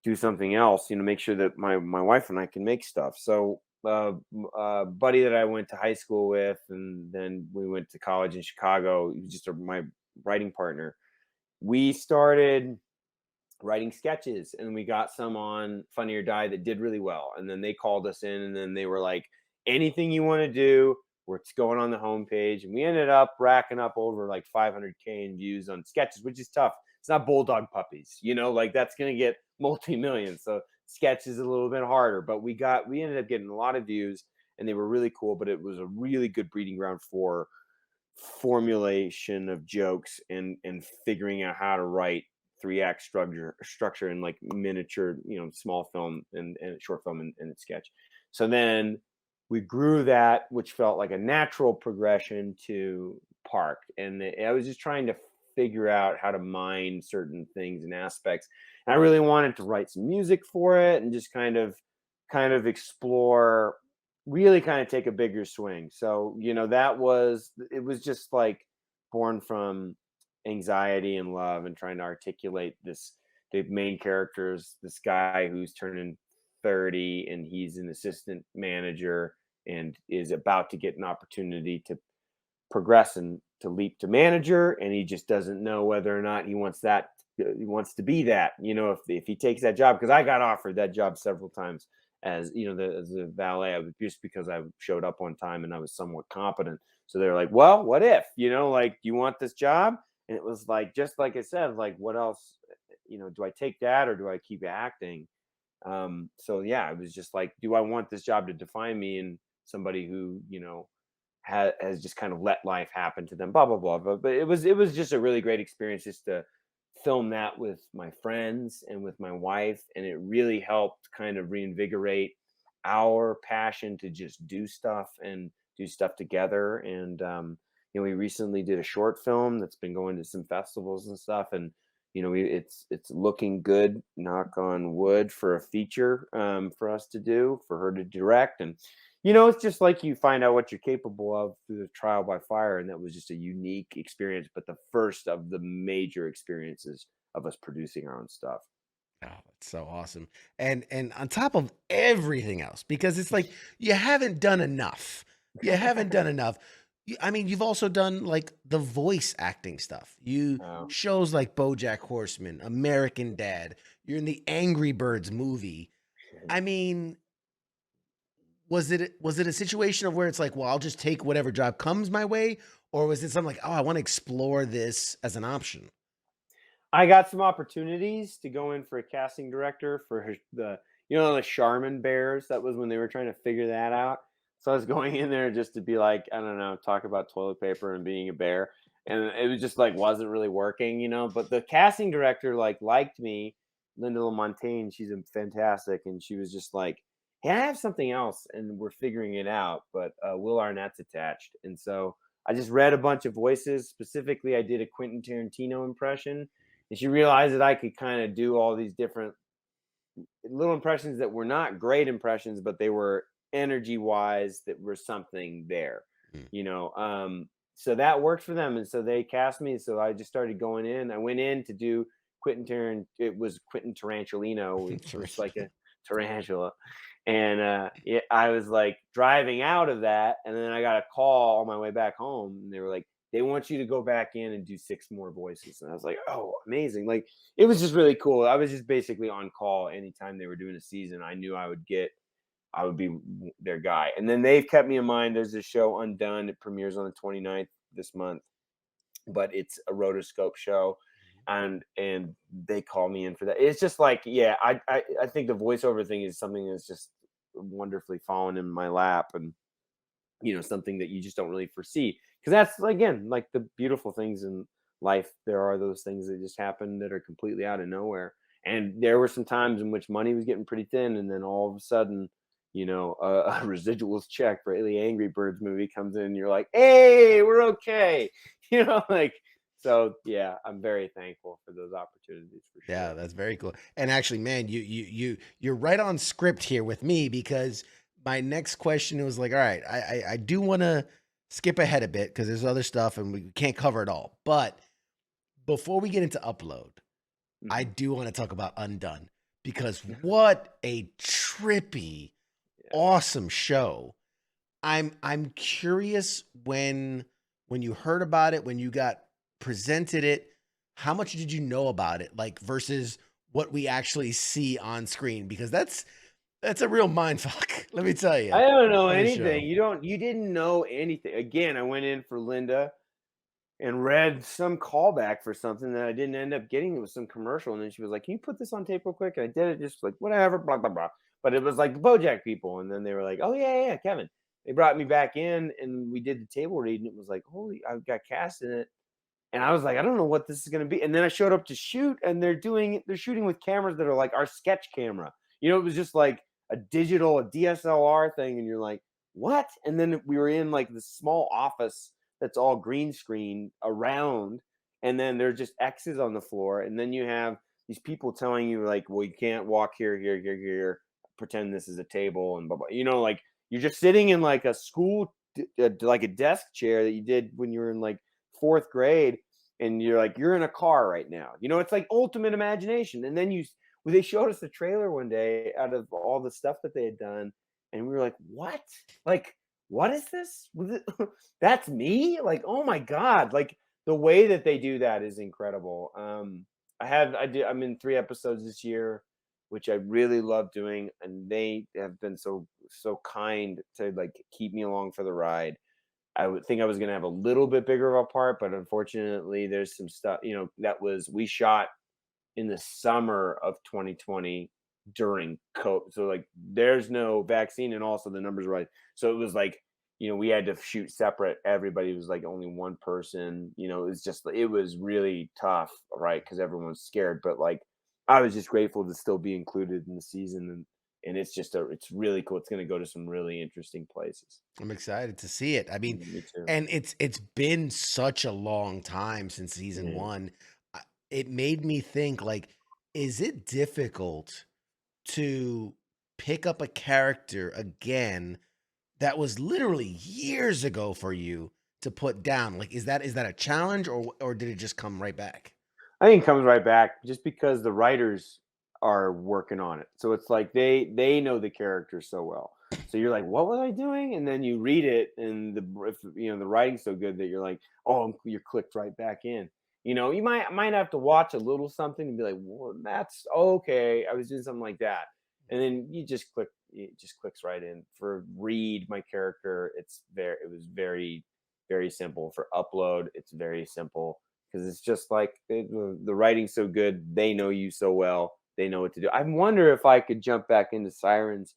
do something else, make sure that my wife and I can make stuff. So buddy that I went to high school with, and then we went to college in Chicago, he was just my writing partner. We started writing sketches, and we got some on Funny or Die that did really well. And then they called us in, and then they were like, anything you want to do, it's going on the homepage. And we ended up racking up over like 500K in views on sketches, which is tough. It's not bulldog puppies, like that's going to get multi-millions. So sketch is a little bit harder, but we ended up getting a lot of views, and they were really cool. But it was a really good breeding ground for formulation of jokes, and figuring out how to write three-act structure in like miniature, small film and short film and sketch. So then we grew that, which felt like a natural progression to Park. And I was just trying to figure out how to mine certain things and aspects. And I really wanted to write some music for it, and just kind of explore, really kind of take a bigger swing. So, it was just like born from anxiety and love, and trying to articulate the main characters, this guy who's turning 30, and he's an assistant manager and is about to get an opportunity to progress and to leap to manager, and he just doesn't know whether or not he wants to be that, if he takes that job. Because I got offered that job several times as as a valet. Just because I showed up on time and I was somewhat competent. So they're like, well, what if, like, you want this job? And it was like, just like I said, like, what else, do I take that, or do I keep acting? So yeah, it was just like, do I want this job to define me, and somebody who, has just kind of let life happen to them, blah blah blah. But it was just a really great experience, just to film that with my friends and with my wife, and it really helped kind of reinvigorate our passion to just do stuff and do stuff together. And we recently did a short film that's been going to some festivals and stuff, and It's looking good, knock on wood, for a feature, for us to do, for her to direct. And it's just like you find out what you're capable of through the trial by fire, and that was just a unique experience, but the first of the major experiences of us producing our own stuff. Oh, that's so awesome. And on top of everything else, because it's like you haven't done enough. You haven't done enough. I mean, you've also done like the voice acting stuff. You um, shows like BoJack Horseman, American Dad. You're in the Angry Birds movie. I mean, was it a situation of where it's like, well, I'll just take whatever job comes my way, or was it something like, oh, I want to explore this as an option? I got some opportunities to go in for a casting director for the Charmin bears. That was when they were trying to figure that out. So I was going in there just to be like, I don't know, talk about toilet paper and being a bear. And it was just like wasn't really working. But the casting director liked me, Linda Lamontagne, she's a fantastic, and she was just like, hey, I have something else and we're figuring it out, but Will Arnett's attached. And so I just read a bunch of voices. Specifically, I did a Quentin Tarantino impression, and she realized that I could kind of do all these different little impressions that were not great impressions, but they were energy wise that were something there, Mm. you know. So that worked for them, and so they cast me. So I just started going in. I went in to do Quentin Tarant. It was Quentin Tarantulino. It looks like a tarantula, and yeah, I was like driving out of that, and then I got a call on my way back home, and they were like, they want you to go back in and do 6 more voices. And I was like, oh, amazing. Like, it was just really cool. I was just basically on call anytime they were doing a season. I knew I would be their guy. And then they've kept me in mind. There's this show Undone. It premieres on the 29th this month, but it's a rotoscope show. And they call me in for that. It's just like, yeah, I think the voiceover thing is something that's just wonderfully fallen in my lap, and something that you just don't really foresee, because that's again like the beautiful things in life. There are those things that just happen that are completely out of nowhere, and there were some times in which money was getting pretty thin, and then all of a sudden, a residuals check for the Angry Birds movie comes in, and you're like, hey, we're okay. Like, so yeah, I'm very thankful for those opportunities for Yeah, sure. that's very cool. And actually, man, you're right on script here with me because my next question was like, all right, I do want to skip ahead a bit because there's other stuff and we can't cover it all. But before we get into upload, I Hmm. do want to talk about Undone because what a trippy, Yeah. awesome show. I'm curious when you heard about it, when you got presented it, how much did you know about it? Like versus what we actually see on screen? Because that's a real mind fuck. Let me tell you I don't know of a anything. show. You didn't know anything. Again, I went in for Linda and read some callback for something that I didn't end up getting. It was some commercial, and then she was like, "Can you put this on tape real quick?" And I did it, just like whatever, blah blah blah. But it was like the BoJack people, and then they were like, "Oh yeah, yeah, yeah, Kevin." They brought me back in, and we did the table read, and it was like, "Holy!" I got cast in it, and I was like, "I don't know what this is going to be." And then I showed up to shoot, and they're shooting with cameras that are like our sketch camera. It was just like a DSLR thing, and you're like, "What?" And then we were in like this small office that's all green screen around, and then there's just X's on the floor, and then you have these people telling you like, well, you can't walk here, here, here, here, pretend this is a table, and blah blah. Like you're just sitting in like a like a desk chair that you did when you were in like fourth grade, and you're like, you're in a car right now. It's like ultimate imagination. And then they showed us the trailer one day out of all the stuff that they had done, and we were like, what? Like, what is this? That's me? Like, oh my god! Like the way that they do that is incredible. I'm in 3 episodes this year, which I really love doing, and they have been so kind to like keep me along for the ride. I would think I was gonna have a little bit bigger of a part, but unfortunately, there's some stuff, we shot in the summer of 2020 during COVID. So like there's no vaccine, and also the numbers were right. So it was like, we had to shoot separate. Everybody was like only one person, it was really tough, right? Because everyone's scared. But like I was just grateful to still be included in the season, and it's really cool. It's gonna go to some really interesting places. I'm excited to see it. I mean, Me too. and it's been such a long time since season Yeah. one. it made me think like, is it difficult to pick up a character again that was literally years ago for you to put down? Like, is that a challenge, or did it just come right back? I think it comes right back just because the writers are working on it. So it's like they know the character so well. So you're like, what was I doing? And then you read it, and if, the writing's so good that you're like, oh, you're clicked right back in. You might have to watch a little something and be like, well, that's okay. I was doing something like that, and then you just click. It just clicks right in. For read my character, it was very very simple. For upload, it's very simple because it's just like the writing's so good. They know you so well. They know what to do. I wonder if I could jump back into Sirens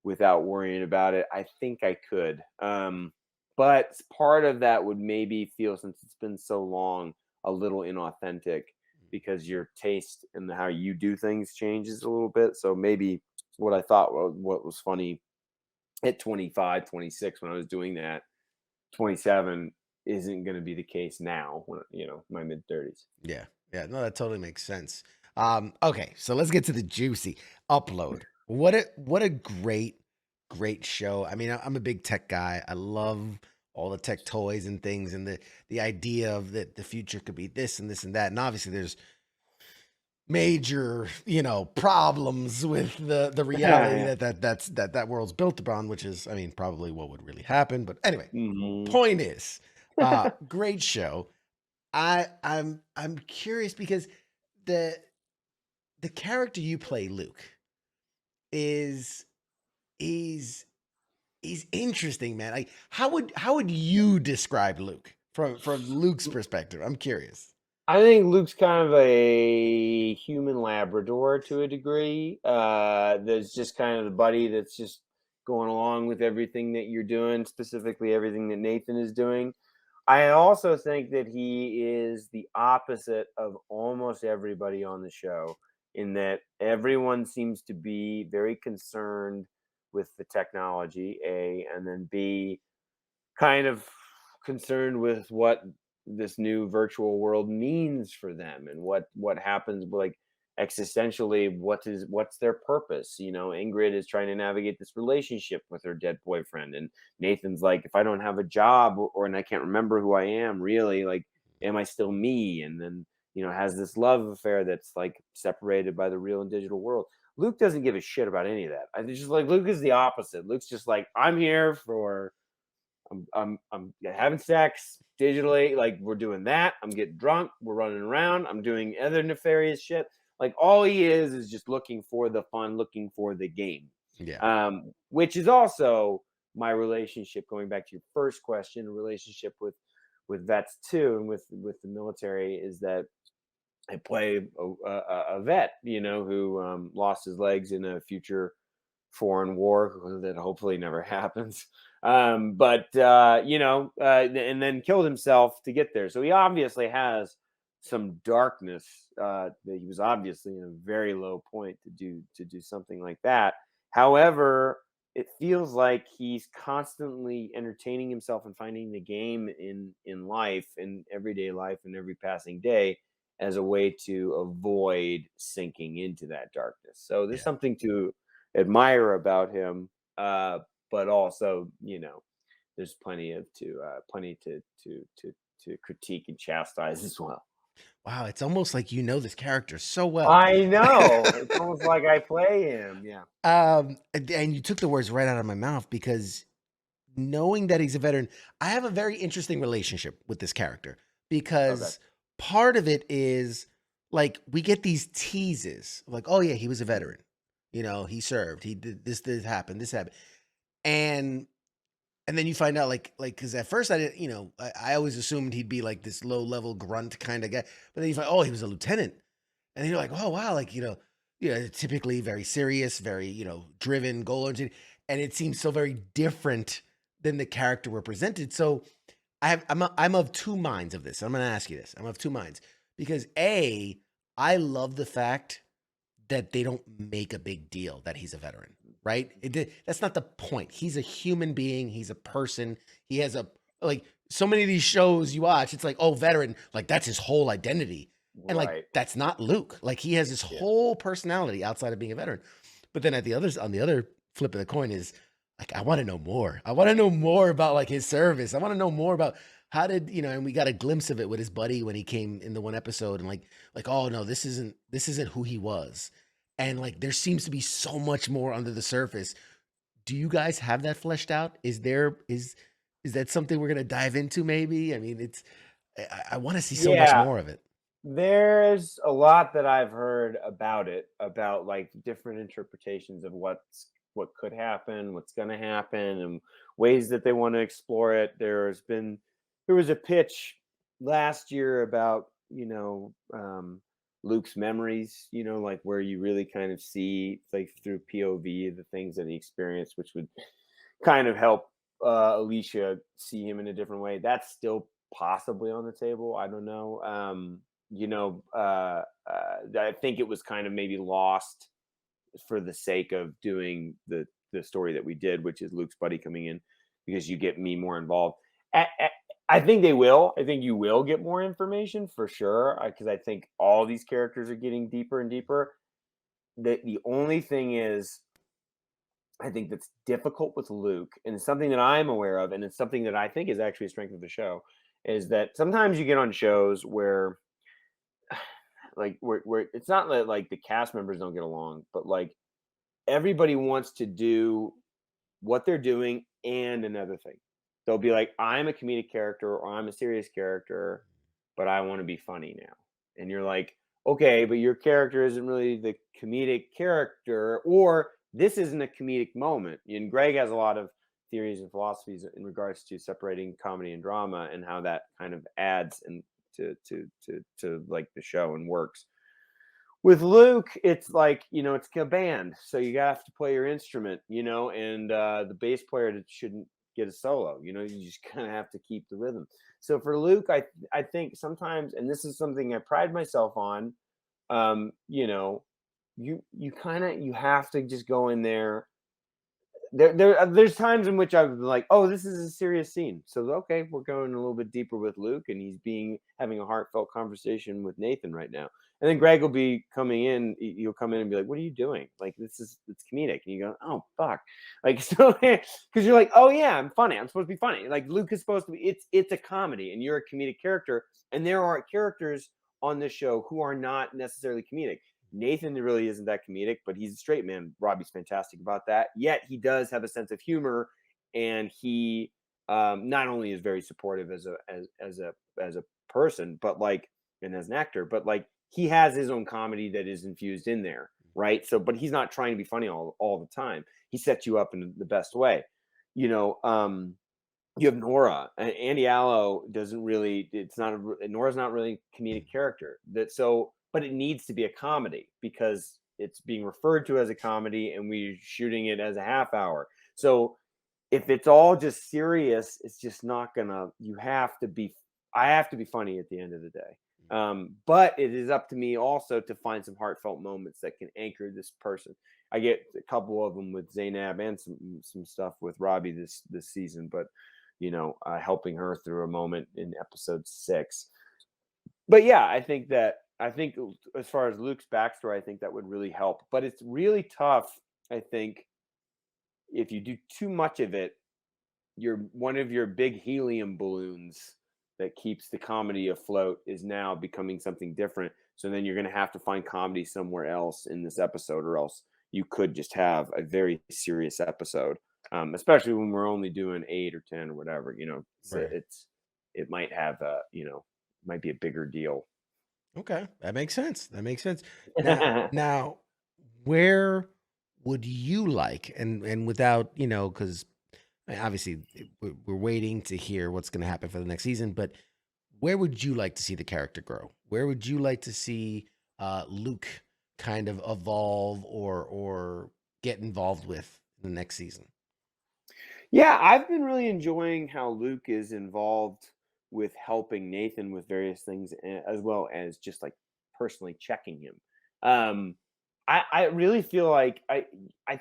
without worrying about it. I think I could. But part of that would maybe feel, since it's been so long, a little inauthentic because your taste and how you do things changes a little bit. So maybe what I thought what was funny at 25, 26 when I was doing that, 27 isn't going to be the case now when, my mid 30s. Yeah. Yeah. No, that totally makes sense. Okay, so let's get to the juicy upload. What a great show. I mean, I'm a big tech guy. I love all the tech toys and things, and the idea of that the future could be this and this and that. And obviously there's major, problems with the reality Yeah. that world's built upon, which is, I mean, probably what would really happen. But anyway, Mhm. point is, great show. I'm curious because the the character you play, Luke, is he's he's interesting, man. Like, how would you describe Luke from Luke's perspective? I'm curious. I think Luke's kind of a human Labrador to a degree. There's just kind of the buddy that's just going along with everything that you're doing, specifically everything that Nathan is doing. I also think that he is the opposite of almost everybody on the show, in that everyone seems to be very concerned with the technology, A, and then B, kind of concerned with what this new virtual world means for them, and what happens, like, existentially, what's their purpose. Ingrid is trying to navigate this relationship with her dead boyfriend, and Nathan's like, if I don't have a job, and I can't remember who I am really, like, am I still me? And then has this love affair that's like separated by the real and digital world. Luke doesn't give a shit about any of that. I just like Luke is the opposite. Luke's just like, I'm here for I'm having sex digitally. Like, we're doing that. I'm getting drunk. We're running around. I'm doing other nefarious shit. Like, all he is just looking for the fun, looking for the game. Yeah. Which is also my relationship. Going back to your first question, relationship with vets too, and with the military, is that I play a vet, who lost his legs in a future foreign war that hopefully never happens. But and then killed himself to get there. So he obviously has some darkness. That he was obviously in a very low point to do something like that. However, it feels like he's constantly entertaining himself and finding the game in life, in everyday life, and every passing day, as a way to avoid sinking into that darkness. So there's Yeah. something to admire about him, but also, there's plenty to critique and chastise as well. Wow, it's almost like you know this character so well. I know. It's almost like I play him. Yeah. And you took the words right out of my mouth because knowing that he's a veteran, I have a very interesting relationship with this character Okay. because part of it is like we get these teases like, oh yeah, he was a veteran. He served. He did this happened, this happened. And and then you find out like because at first I didn't, I always assumed he'd be like this low level grunt kind of guy. But then you find, oh, he was a lieutenant. And then you're like, oh wow, like, typically very serious, very, driven, goal oriented. And it seems so very different than the character represented. So I'm of two minds of this. I'm gonna ask you this. I'm of two minds. Because A, I love the fact that they don't make a big deal that he's a veteran, right? That's not the point. He's a human being. He's a person. He has a like so many of these shows you watch. It's like, oh, veteran, like that's his whole identity. And like Right. that's not Luke. Like he has this Yeah. whole personality outside of being a veteran. But then on the other flip of the coin is like I want to know more. I want to know more about like his service. I want to know more about how did, and we got a glimpse of it with his buddy when he came in the one episode and like oh no, this isn't who he was. And like there seems to be so much more under the surface. Do you guys have that fleshed out? Is that something we're gonna dive into maybe? I mean, I want to see so much Yeah. more of it. There's a lot that I've heard about it, about like different interpretations of what could happen, what's going to happen, and ways that they want to explore it. There was a pitch last year about Luke's memories, like where you really kind of see like through POV the things that he experienced, which would kind of help Alicia see him in a different way. That's still possibly on the table. I don't know. I think it was kind of maybe lost for the sake of doing the story that we did, which is Luke's buddy coming in, because you get me more involved. I think they will. I think you will get more information for sure, because I think all these characters are getting deeper and deeper. The only thing is, I think that's difficult with Luke, and it's something that I'm aware of, and it's something that I think is actually a strength of the show, is that sometimes you get on shows where where it's not that like the cast members don't get along, but like everybody wants to do what they're doing and another thing. They'll be like, I'm a comedic character or I'm a serious character, but I want to be funny now. And you're like, okay, but your character isn't really the comedic character, or this isn't a comedic moment. And Greg has a lot of theories and philosophies in regards to separating comedy and drama and how that kind of adds and to like the show and works. With Luke, it's like, it's a band, so you have to play your instrument, and the bass player shouldn't get a solo. You just kind of have to keep the rhythm. So for Luke, I think sometimes, and this is something I pride myself on, um, you know, you have to just go in there. There's times in which I've been like, oh, this is a serious scene. So okay, we're going a little bit deeper with Luke, and he's having a heartfelt conversation with Nathan right now. And then Greg will be coming in. You'll come in and be like, "What are you doing? Like it's comedic." And you go, "Oh fuck!" Like so, because you're like, "Oh yeah, I'm funny. I'm supposed to be funny." Like Luke is supposed to be. It's a comedy, and you're a comedic character. And there are characters on this show who are not necessarily comedic. Nathan really isn't that comedic, but he's a straight man. Robbie's fantastic about that. Yet he does have a sense of humor, and he not only is very supportive as a person, but like and as an actor, but like he has his own comedy that is infused in there, right? So, but he's not trying to be funny all the time. He sets you up in the best way, you know. You have Nora. Andy Allo doesn't really. It's not Nora's not really a comedic character. But it needs to be a comedy because it's being referred to as a comedy, and we're shooting it as a half hour. So if it's all just serious, it's just not gonna. You have to be. I have to be funny at the end of the day. But it is up to me also to find some heartfelt moments that can anchor this person. I get a couple of them with Zaynab and some stuff with Robbie this season, but helping her through a moment in episode 6. But yeah, I think as far as Luke's backstory, I think that would really help. But it's really tough, I think, if you do too much of it, you're one of your big helium balloons that keeps the comedy afloat is now becoming something different. So then you're going to have to find comedy somewhere else in this episode, or else you could just have a very serious episode. Especially when we're only doing 8 or 10 or whatever, so Right. it might have might be a bigger deal. Okay, that makes sense. That makes sense. Now, where would you like, and without, because obviously we're waiting to hear what's going to happen for the next season, but where would you like to see the character grow? Where would you like to see Luke kind of evolve or get involved with in the next season? Yeah, I've been really enjoying how Luke is involved with helping Nathan with various things, as well as just like personally checking him. Um, I really feel like I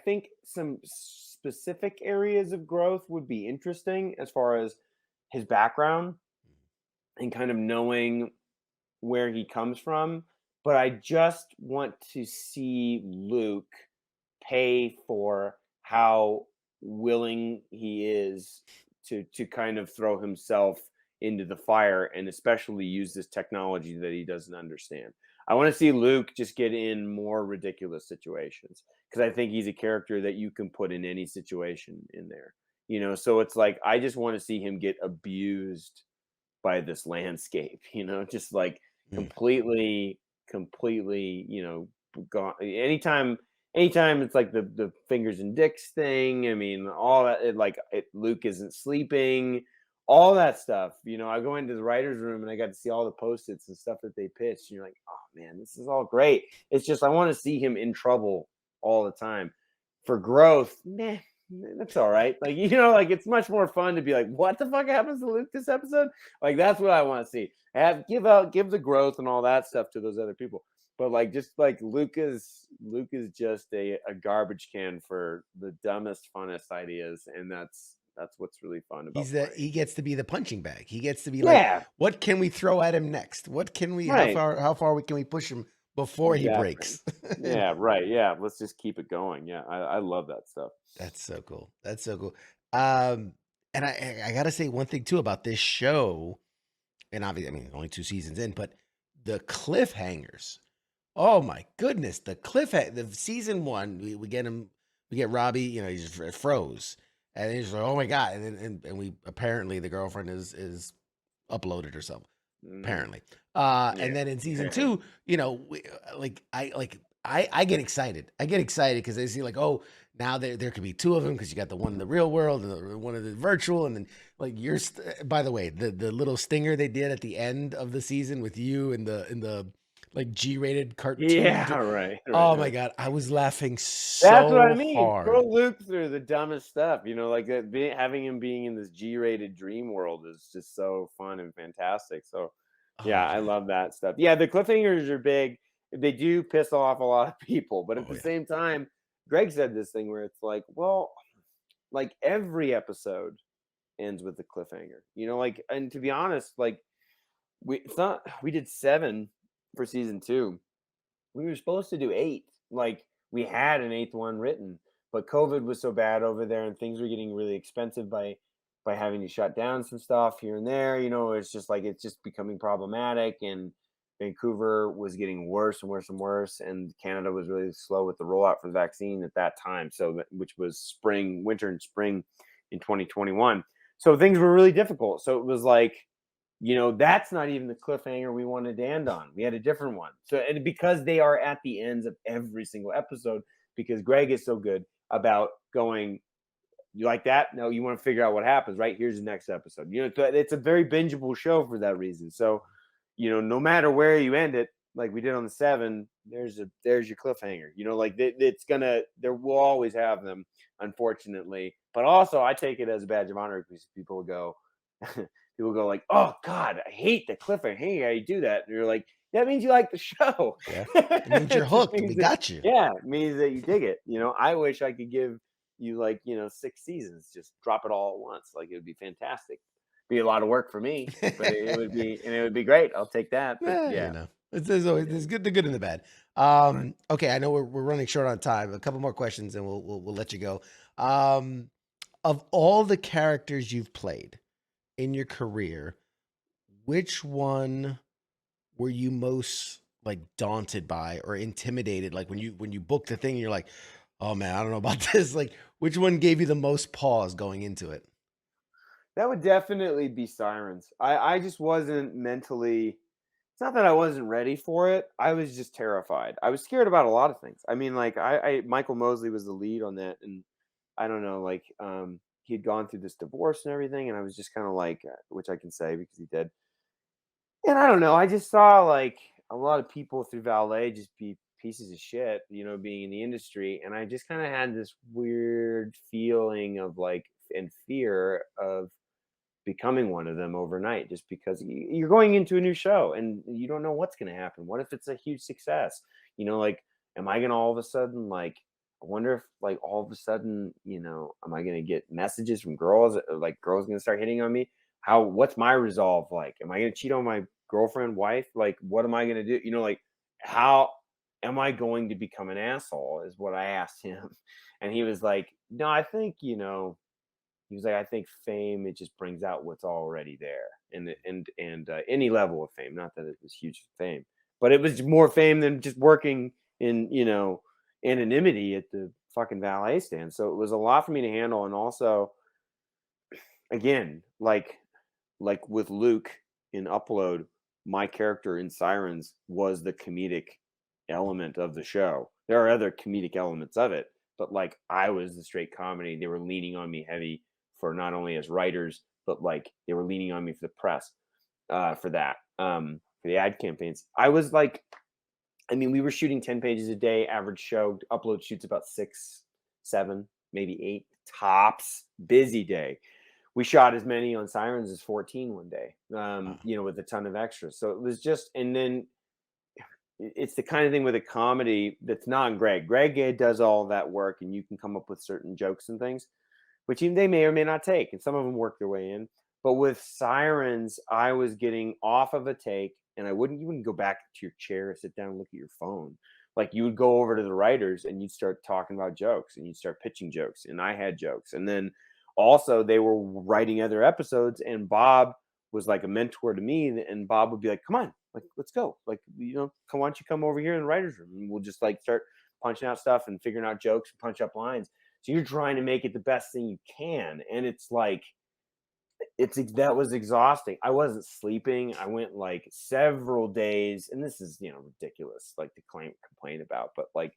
think some specific areas of growth would be interesting as far as his background and kind of knowing where he comes from, but I just want to see Luke pay for how willing he is to kind of throw himself into the fire and especially use this technology that he doesn't understand. I want to see Luke just get in more ridiculous situations because I think he's a character that you can put in any situation in there. So it's like I just want to see him get abused by this landscape, just like Mm. completely, gone. Anytime it's like the fingers and dicks thing. I mean, all that, Luke isn't sleeping, all that stuff. I go into the writer's room and I got to see all the post-its and stuff that they pitched. And you're like, oh man, this is all great. It's just I want to see him in trouble all the time. For growth, meh, that's all right. Like, it's much more fun to be like, what the fuck happens to Luke this episode? Like, that's what I want to see. Give the growth and all that stuff to those other people. But just like Luke is just a garbage can for the dumbest, funnest ideas, and that's what's really fun about He playing. gets to be the punching bag. He gets to be like, Yeah, what can we throw at him next? What can we right. how far can we push him before he Exactly. breaks? Yeah, right. Yeah, let's just keep it going. Yeah, I love that stuff. That's so cool. That's so cool. Um, and I gotta say one thing too about this show, and obviously, I mean, only 2 seasons in, but the cliffhangers. Oh my goodness, the season one, we get him, we get Robbie, he just froze, and he's like, oh my god, and we apparently the girlfriend is uploaded or something, Mhm. apparently. Yeah. And then in season two, I get excited. I get excited because I see like, oh, now there could be two of them because you got the one in the real world and the one in the virtual, and then like by the way, the little stinger they did at the end of the season with you in the like G-rated cartoon. Yeah, right, right, Oh my right. god, I was laughing That's what I so mean. Throw hard. Luke through the dumbest stuff, like that. Having him being in this G-rated dream world is just so fun and fantastic. So, Oh yeah, I yeah. love that stuff. Yeah, the cliffhangers are big. They do piss off a lot of people, but at Oh the yeah. same time, Greg said this thing where it's like, well, like every episode ends with a cliffhanger. And to be honest, like we did 7 for season 2. We were supposed to do 8. Like we had an 8th one written, but COVID was so bad over there and things were getting really expensive by having to shut down some stuff here and there. It's just like it's just becoming problematic and Vancouver was getting worse and worse and worse and Canada was really slow with the rollout for the vaccine at that time. Which was winter and spring in 2021. So things were really difficult. So it was like that's not even the cliffhanger we wanted to end on. We had a different one. So, and because they are at the ends of every single episode, because Greg is so good about going, you like that? No, you want to figure out what happens, right? Here's the next episode. It's a very bingeable show for that reason. So, no matter where you end it, like we did on the 7, there's your cliffhanger. There will always have them, unfortunately. But also, I take it as a badge of honor because people go, people go like, "Oh God, I hate the cliffhanger. Hey, how you do that?" And you're like, "That means you like the show. Yeah. It means you're It just hooked. We means that, got you. yeah, it means that you dig it. I wish I could give you 6 seasons, just drop it all at once. Like it would be fantastic. Be a lot of work for me, but it would be great. I'll take that. But yeah, There's always yeah, there's good, the good and the bad. right. Okay, I know we're running short on time. A couple more questions, and we'll let you go. Um, of all the characters you've played in your career, which one were you most like daunted by or intimidated? Like when you booked the thing, you're like, oh man, I don't know about this. Like, which one gave you the most pause going into it? That would definitely be Sirens. I just wasn't mentally. It's not that I wasn't ready for it. I was just terrified. I was scared about a lot of things. I mean, like I Michael Mosley was the lead on that, and I don't know, like he'd gone through this divorce and everything, and I was just kind of like, which I can say because he did. And I don't know. I just saw like a lot of people through Valet just be pieces of shit, being in the industry, and I just kind of had this weird feeling of like and fear of becoming one of them overnight just because you're going into a new show and you don't know what's going to happen. What if it's a huge success? Like, am I going to all of a sudden, like, I wonder if, like, all of a sudden, am I going to get messages from girls? Like, girls going to start hitting on me? What's my resolve like? Am I going to cheat on my girlfriend, wife? Like, what am I going to do? You know, like, how am I going to become an asshole is what I asked him. And he was like, no, I think, he was like, I think fame, it just brings out what's already there. And any level of fame, not that it was huge fame, but it was more fame than just working in, anonymity at the fucking valet stand. So it was a lot for me to handle. And also, again, like with Luke in Upload, my character in Sirens was the comedic element of the show. There are other comedic elements of it, but like I was the straight comedy. They were leaning on me heavy for not only as writers, but like they were leaning on me for the press, for that, for the ad campaigns. I was like, I mean, we were shooting 10 pages a day. Average show Upload shoots about 6, 7, maybe 8 tops. Busy day. We shot as many on Sirens as 14 one day, Wow. with a ton of extras. So it was just, and then it's the kind of thing with a comedy that's not Greg. Greg does all that work, and you can come up with certain jokes and things, which even they may or may not take, and some of them work their way in. But with Sirens, I was getting off of a take, and you wouldn't go back to your chair, sit down, and look at your phone. Like you would go over to the writers and you'd start talking about jokes, and you'd start pitching jokes, and I had jokes, and then also they were writing other episodes, and Bob was like a mentor to me, and Bob would be like, "Come on, like let's go, like come, why don't you come over here in the writers' room, and we'll just like start punching out stuff and figuring out jokes and punch up lines." So you're trying to make it the best thing you can, and it's like that was exhausting. I wasn't sleeping. I went like several days, and this is ridiculous, like to complain about, but like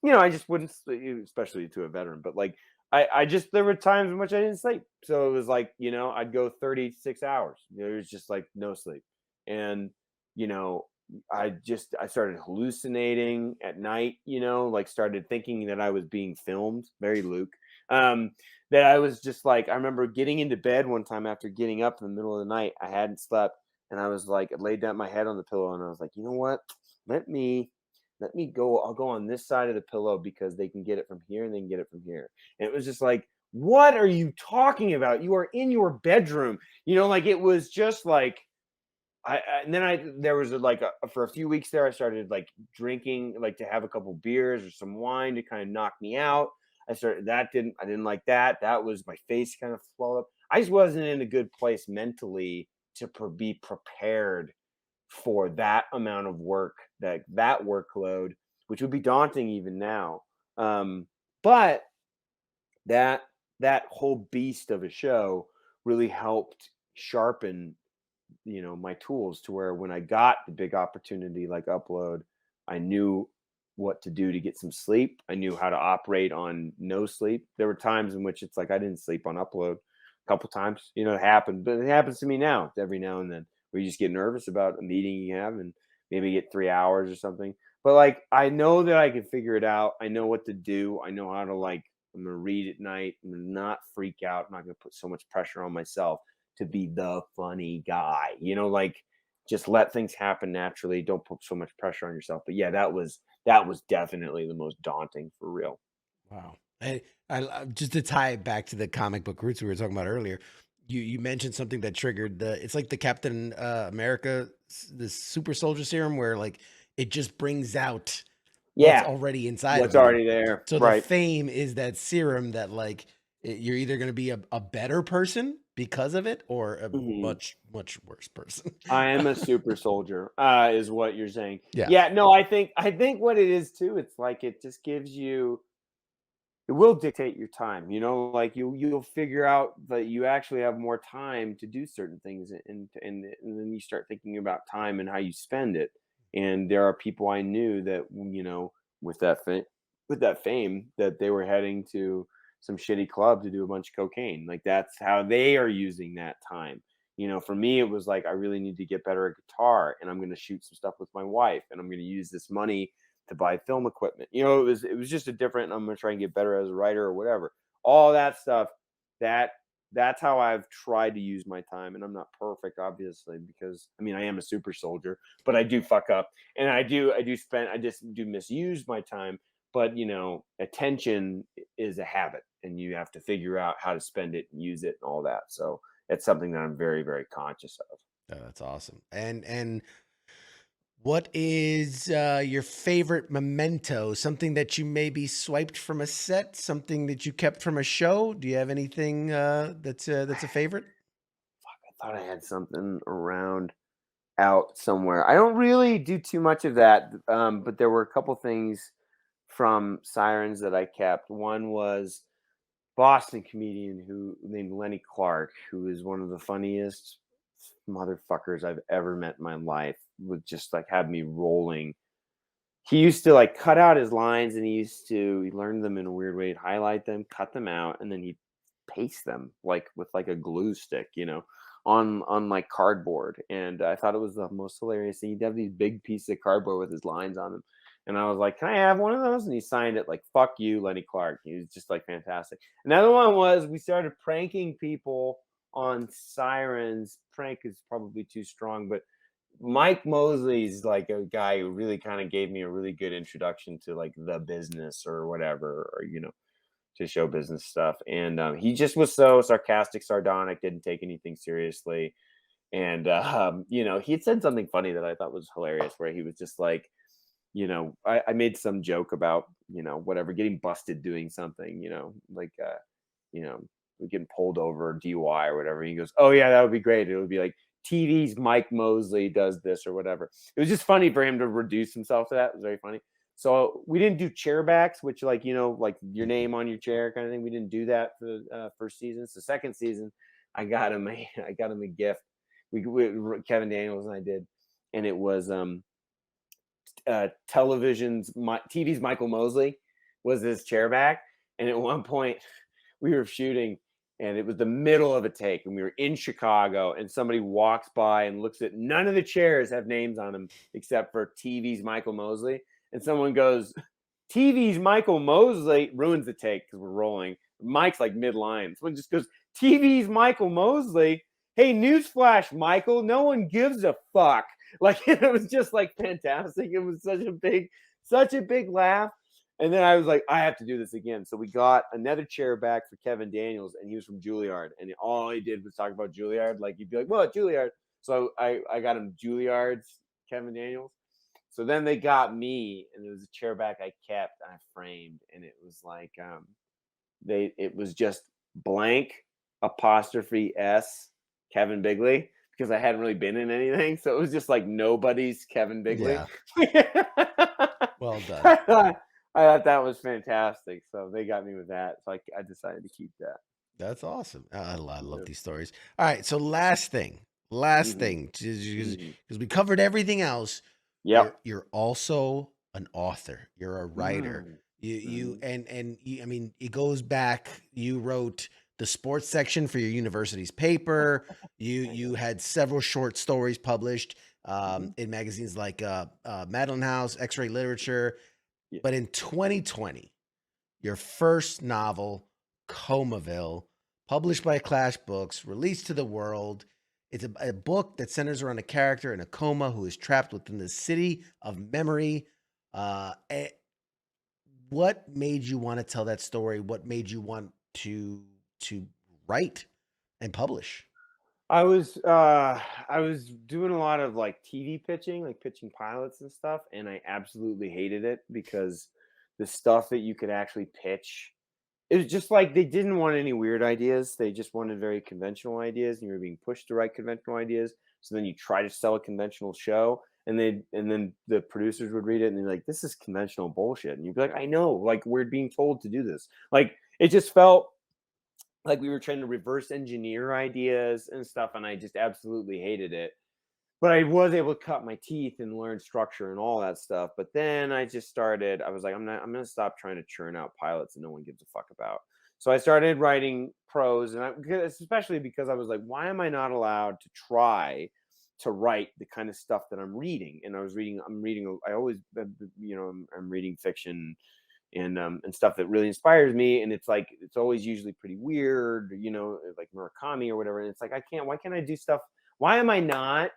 I just wouldn't sleep, especially to a veteran. But like I just there were times in which I didn't sleep, so it was like I'd go 36 hours. There was just like no sleep, and you know I started hallucinating at night. Like started thinking that I was being filmed. Very Luke. Um, that I was just like I remember getting into bed one time after getting up in the middle of the night. I hadn't slept, and I was like, I laid down my head on the pillow, and I was like, you know what? Let me go. I'll go on this side of the pillow because they can get it from here and they can get it from here. And it was just like, what are you talking about? You are in your bedroom. Like it was just like and then there was like for a few weeks there, I started like drinking, like to have a couple beers or some wine to kind of knock me out. I didn't like that. That was my face kind of swelled up. I just wasn't in a good place mentally to be prepared for that amount of work, that workload, which would be daunting even now. But that whole beast of a show really helped sharpen my tools to where when I got the big opportunity like Upload, I knew what to do to get some sleep. I knew how to operate on no sleep. There were times in which it's like I didn't sleep on Upload a couple times. It happened, but it happens to me now every now and then where you just get nervous about a meeting you have and maybe get 3 hours or something. But like I know that I can figure it out. I know what to do. I know how to like I'm gonna read at night. I'm gonna not freak out. I'm not gonna put so much pressure on myself to be the funny guy. Like just let things happen naturally. Don't put so much pressure on yourself. But yeah, that was definitely the most daunting for real. Wow. Just to tie it back to the comic book roots we were talking about earlier. You mentioned something that triggered it's like the Captain America, the super soldier serum, where like it just brings out what's Yeah, already inside of what's you. already there, So the right? fame is that serum that like you're either going to be a better person because of it or a Mhm. much, much worse person. I am a super soldier, is what you're saying. Yeah. Yeah, no, I think what it is too. It's like it just gives you. It will dictate your time. Like you'll figure out that you actually have more time to do certain things, and then you start thinking about time and how you spend it. And there are people I knew that with that fame that they were heading to some shitty club to do a bunch of cocaine. Like that's how they are using that time. For me, it was like I really need to get better at guitar, and I'm going to shoot some stuff with my wife, and I'm going to use this money to buy film equipment. It was just a different. I'm gonna try and get better as a writer or whatever. All that stuff. That that's how I've tried to use my time, and I'm not perfect, obviously, because I mean I am a super soldier, but I do fuck up, and I just do misuse my time. But attention is a habit, and you have to figure out how to spend it and use it and all that. So it's something that I'm very, very conscious of. Oh, that's awesome. And what is your favorite memento? Something that you maybe swiped from a set, something that you kept from a show? Do you have anything that's a favorite? I thought I had something around out somewhere. I don't really do too much of that, but there were a couple things from Sirens that I kept. One was Boston comedian who named Lenny Clark, who is one of the funniest motherfuckers I've ever met in my life. Would just like have me rolling. He used to like cut out his lines, and he learned them in a weird way. He'd highlight them, cut them out, and then he'd paste them like with like a glue stick, on like cardboard. And I thought it was the most hilarious thing. He'd have these big pieces of cardboard with his lines on them. And I was like, "Can I have one of those?" And he signed it like "Fuck you, Lenny Clark." He was just like fantastic. Another one was we started pranking people on Sirens. Prank is probably too strong, but Mike Mosley's like a guy who really kind of gave me a really good introduction to like the business or whatever, or to show business stuff. And he just was so sarcastic, sardonic, didn't take anything seriously. And he had said something funny that I thought was hilarious, where he was just like, I made some joke about, whatever, getting busted doing something, like you know, getting pulled over, DUI or whatever. He goes, "Oh yeah, that would be great. It would be like TV's Mike Mosley does this or whatever." It was just funny for him to reduce himself to that. It was very funny. So we didn't do chairbacks, which like like your name on your chair kind of thing. We didn't do that for the first season. So second season, I got him a I got him a gift. Kevin Daniels and I did, and it was TV's Michael Mosley was his chairback, and at one point we were shooting, and it was the middle of a take, and we were in Chicago, and somebody walks by and looks at none of the chairs have names on them except for TV's Michael Mosley, and someone goes, "TV's Michael Mosley," ruins the take because we're rolling. Mike's like mid line. Someone just goes, "TV's Michael Mosley. Hey, newsflash, Michael. No one gives a fuck." Like it was just like fantastic. It was such a big laugh. And then I was like, I have to do this again. So we got another chair back for Kevin Daniels, and he was from Juilliard, and all he did was talk about Juilliard. Like he'd be like, "Well, Juilliard." So I got him Juilliard's Kevin Daniels. So then they got me, and it was a chair back I kept, I framed, and it was like it was just blank apostrophe S Kevin Bigley, because I hadn't really been in anything. So it was just like nobody's Kevin Bigley. Yeah. Well done. I thought I thought that was fantastic. So they got me with that. So I decided to keep that. That's awesome. I love Yeah. these stories. All right, so last Hmm. thing, because Hmm. we covered everything else. Yep. You're also an author. You're a writer. Mm. You Mhm. and you, I mean, it goes back. You wrote the sports section for your university's paper. I You know. had several short stories published Hmm. in magazines like Madeline House, X-Ray Literature. Yeah. But in 2020, your first novel, Comaville, published by Clash Books, released to the world. It's a book that centers around a character in a coma who is trapped within the city of memory. Eh, what made you want to tell that story? What made you want to write and publish? I was doing a lot of like TV pitching, like pitching pilots and stuff, and I absolutely hated it because the stuff that you could actually pitch, it was just like they didn't want any weird ideas. They just wanted very conventional ideas, and you were being pushed to write conventional ideas. So then you try to sell a conventional show, and then the producers would read it and they're like, "This is conventional bullshit." And you'd be like, "I know, like we're being told to do this." Like it just felt like we were trying to reverse engineer ideas and stuff, and I just absolutely hated it. But I was able to cut my teeth and learn structure and all that stuff. But then I was like, I'm gonna stop trying to churn out pilots that no one gives a fuck about. So I started writing prose, and especially because I was like, why am I not allowed to try to write the kind of stuff that I'm reading? And I'm reading, I always, I'm reading fiction and stuff that really inspires me. And it's like it's always usually pretty weird, like Murakami or whatever. And it's like why can't I do stuff? Why am I not?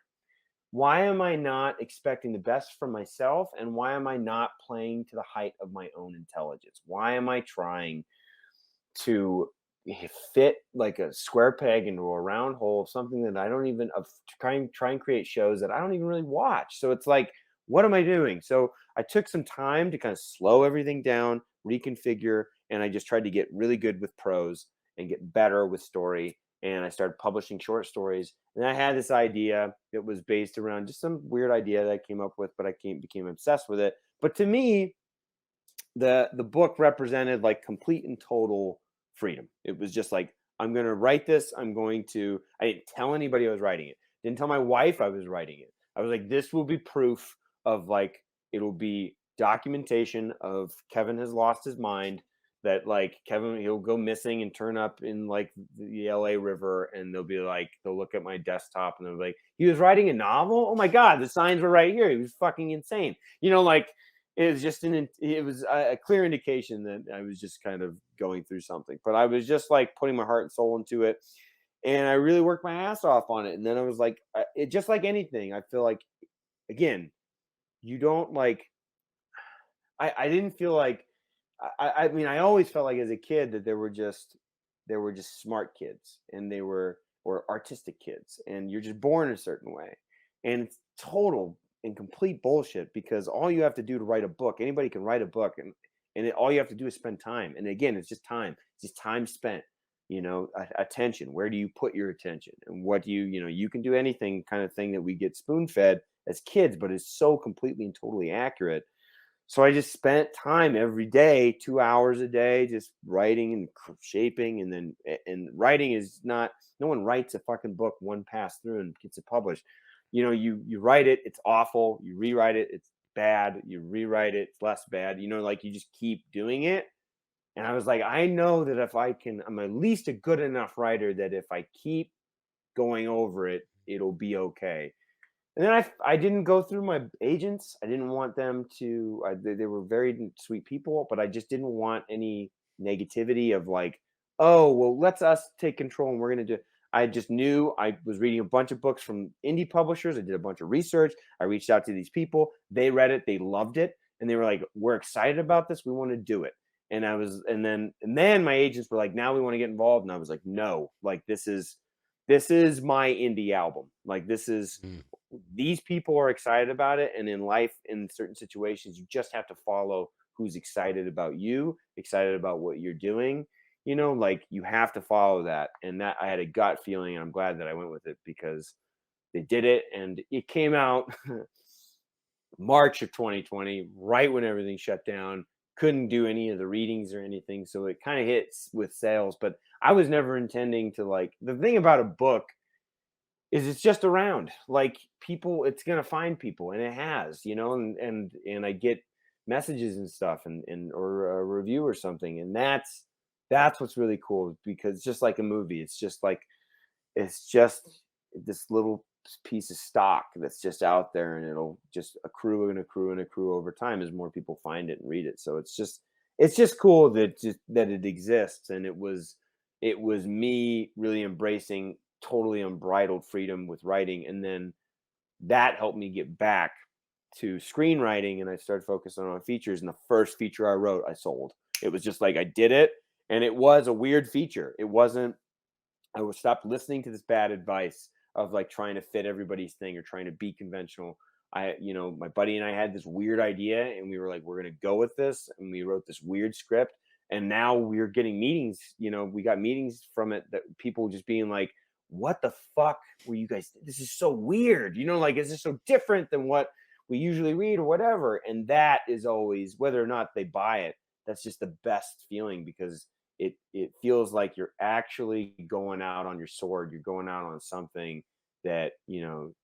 Why am I not expecting the best from myself? And why am I not playing to the height of my own intelligence? Why am I trying to fit like a square peg into a round hole of something that I don't even of try and create shows that I don't even really watch. So it's like, what am I doing? So I took some time to kind of slow everything down, reconfigure, and I just tried to get really good with prose and get better with story. And I started publishing short stories. And I had this idea that was based around just some weird idea that I came up with, but became obsessed with it. But to me, the book represented like complete and total freedom. It was just like, I'm going to write this. I didn't tell anybody I was writing it. Didn't tell my wife I was writing it. I was like, this will be proof of like, it'll be documentation of Kevin has lost his mind, that like Kevin, he'll go missing and turn up in like the LA River, and they'll look at my desktop and they'll be like, he was writing a novel. Oh my God, the signs were right here. He was fucking insane. Like, it was a clear indication that I was just kind of going through something, but I was just like putting my heart and soul into it, and I really worked my ass off on it. And then I was like, it just like anything. I feel like, again, you don't like. I didn't feel like. I mean, I always felt like as a kid that there were just smart kids, and they were or artistic kids, and you're just born a certain way, and it's total and complete bullshit, because all you have to do to write a book, anybody can write a book, all you have to do is spend time. And again, it's just time. It's just time spent. Attention. Where do you put your attention? And what do you can do anything, kind of thing that we get spoon fed as kids, but it's so completely and totally accurate. So I just spent time every day, 2 hours a day, just writing and shaping. And writing is not, no one writes a fucking book one pass through and gets it published. You write it, it's awful. You rewrite it, it's bad. You rewrite it, it's less bad. Like you just keep doing it. And I was like, I know that I'm at least a good enough writer that if I keep going over it, it'll be okay. And then I didn't go through my agents. I didn't want them to. They were very sweet people, but I just didn't want any negativity of like, oh well, let's us take control and we're gonna do. I just knew I was reading a bunch of books from indie publishers. I did a bunch of research. I reached out to these people. They read it. They loved it, and they were like, "We're excited about this. We want to do it." And then my agents were like, "Now we want to get involved." And I was like, "No, like this is my indie album. Like this is." Mm. These people are excited about it, and in life, in certain situations, you just have to follow who's excited about you, excited about what you're doing. Like you have to follow that. And that, I had a gut feeling, and I'm glad that I went with it, because they did it. And it came out March of 2020, right when everything shut down. Couldn't do any of the readings or anything, so it kind of hits with sales. But I was never intending to, like, the thing about a book is it's just around, like, people, it's gonna find people, and it has, and I get messages and stuff, or a review or something, and that's what's really cool, because it's just like a movie. It's just this little piece of stock that's just out there, and it'll just accrue and accrue and accrue over time as more people find it and read it. So it's just cool that it exists. And it was me really embracing totally unbridled freedom with writing. And then that helped me get back to screenwriting, and I started focusing on features. And the first feature I wrote, I sold. It was just like I did it, and it was a weird feature. It wasn't. I would stop listening to this bad advice of like trying to fit everybody's thing or trying to be conventional. My buddy and I had this weird idea, and we were like, we're going to go with this. And we wrote this weird script. And now we're getting meetings. We got meetings from it, that people just being like, what the fuck were you guys? This is so weird. Like, is this so different than what we usually read or whatever? And that is always, whether or not they buy it, that's just the best feeling, because it feels like you're actually going out on your sword. You're going out on something that you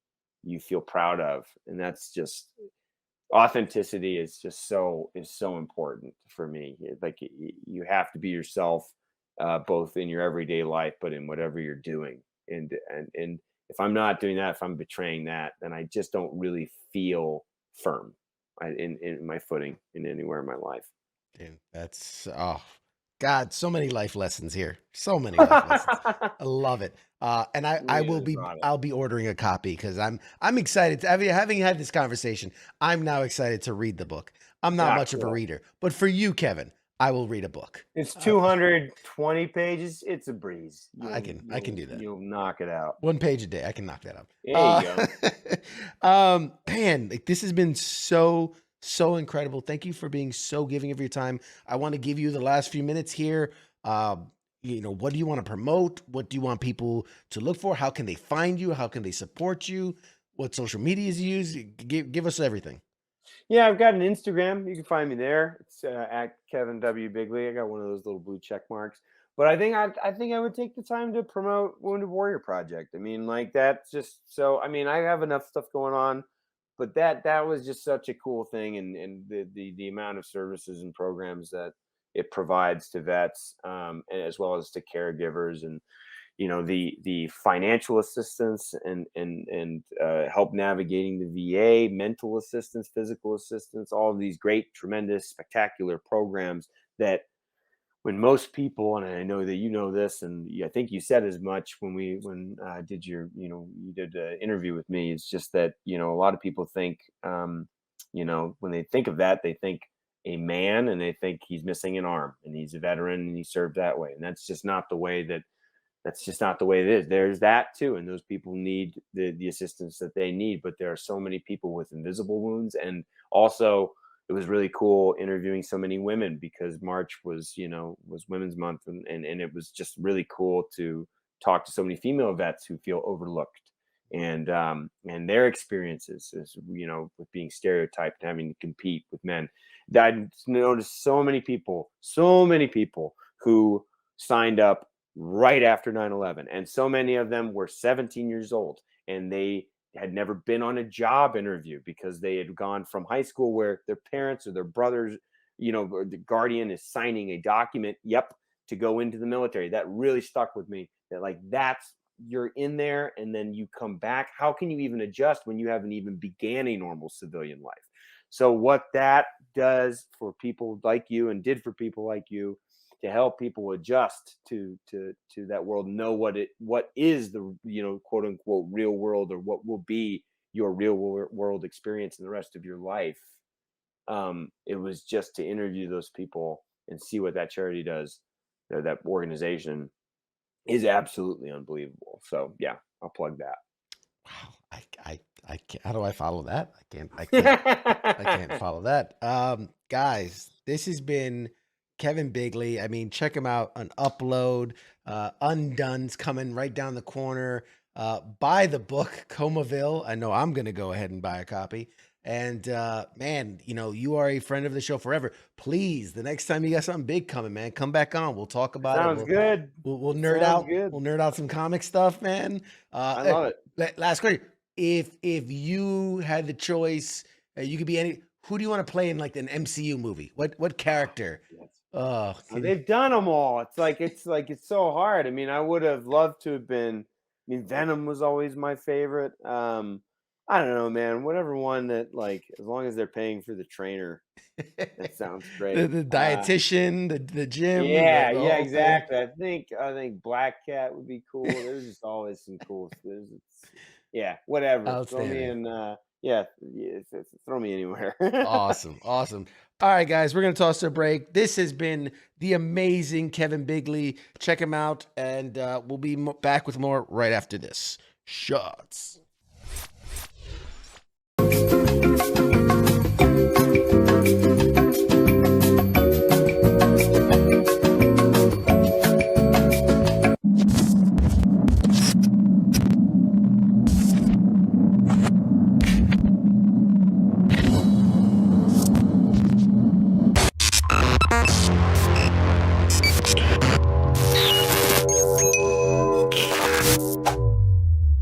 feel proud of. And that's just, authenticity is so important for me. Like, you have to be yourself, both in your everyday life, but in whatever you're doing. And if I'm not doing that, if I'm betraying that, then I just don't really feel firm, in my footing in anywhere in my life. Dude, that's God, so many life lessons here. So many life lessons. I love it. And I Yeah, will that's be about it. I'll be ordering a copy, because I'm excited to having had this conversation. I'm now excited to read the book. I'm not Yeah, much of a cool. reader, but for you, Kevin, I will read a book. It's 220 pages. It's a breeze. I can do that. You'll knock it out. 1 page a day. I can knock that out. There you go. Man, like, this has been so incredible. Thank you for being so giving of your time. I want to give you the last few minutes here. What do you want to promote? What do you want people to look for? How can they find you? How can they support you? What social medias you use? Give us everything. Yeah, I've got an Instagram. You can find me there. It's at Kevin W Bigley. I got one of those little blue check marks. But I think I would take the time to promote Wounded Warrior Project. I mean, like that's just so. I mean, I have enough stuff going on, but that was just such a cool thing, and the amount of services and programs that it provides to vets, as well as to caregivers, and the financial assistance and help navigating the VA, mental assistance, physical assistance, all of these great, tremendous, spectacular programs that when most people, and I know that you know this, and I think you said as much when did you did an interview with me. It's just that a lot of people think when they think of that, they think a man and they think he's missing an arm and he's a veteran and he served that way, and that's just not the way it is. There's that too, and those people need the assistance that they need. But there are so many people with invisible wounds, and also it was really cool interviewing so many women because March was Women's Month, and it was just really cool to talk to so many female vets who feel overlooked and their experiences with being stereotyped and having to compete with men. I noticed so many people who signed up right after 9/11, and so many of them were 17 years old and they had never been on a job interview because they had gone from high school where their parents or their brothers, or the guardian is signing a document, to go into the military. That really stuck with me, that you're in there and then you come back. How can you even adjust when you haven't even began a normal civilian life? So what that does for people like you, and did for people like you, to help people adjust to that world, know what is the quote unquote real world, or what will be your real world experience in the rest of your life. It was just to interview those people and see what that charity does, that organization is absolutely unbelievable. So yeah, I'll plug that. Wow. I can't, how do I follow that? I can't follow that. Guys, this has been Kevin Bigley. I mean, check him out on Upload. Undone's coming right down the corner. Buy the book, Comaville. I know I'm going to go ahead and buy a copy. And man, you are a friend of the show forever. Please, the next time you got something big coming, man, come back on. We'll talk about Sounds it. good. We'll nerd out. Good. We'll nerd out some comic stuff, man. I love it. Last question. If you had the choice, you could be any. Who do you want to play in like an MCU movie? What character? They've done them all. It's so hard. I mean, I would have loved to have been. I mean, Venom was always my favorite. I don't know, man. Whatever one that, as long as they're paying for the trainer, that sounds great. the dietitian, the gym. Yeah, the yeah, exactly. I think Black Cat would be cool. There's just always some cool. Yeah, whatever. Throw me in. Throw me anywhere. Awesome. All right, guys, we're gonna toss to a break. This has been the amazing Kevin Bigley. Check him out, and we'll be back with more right after this. Shots.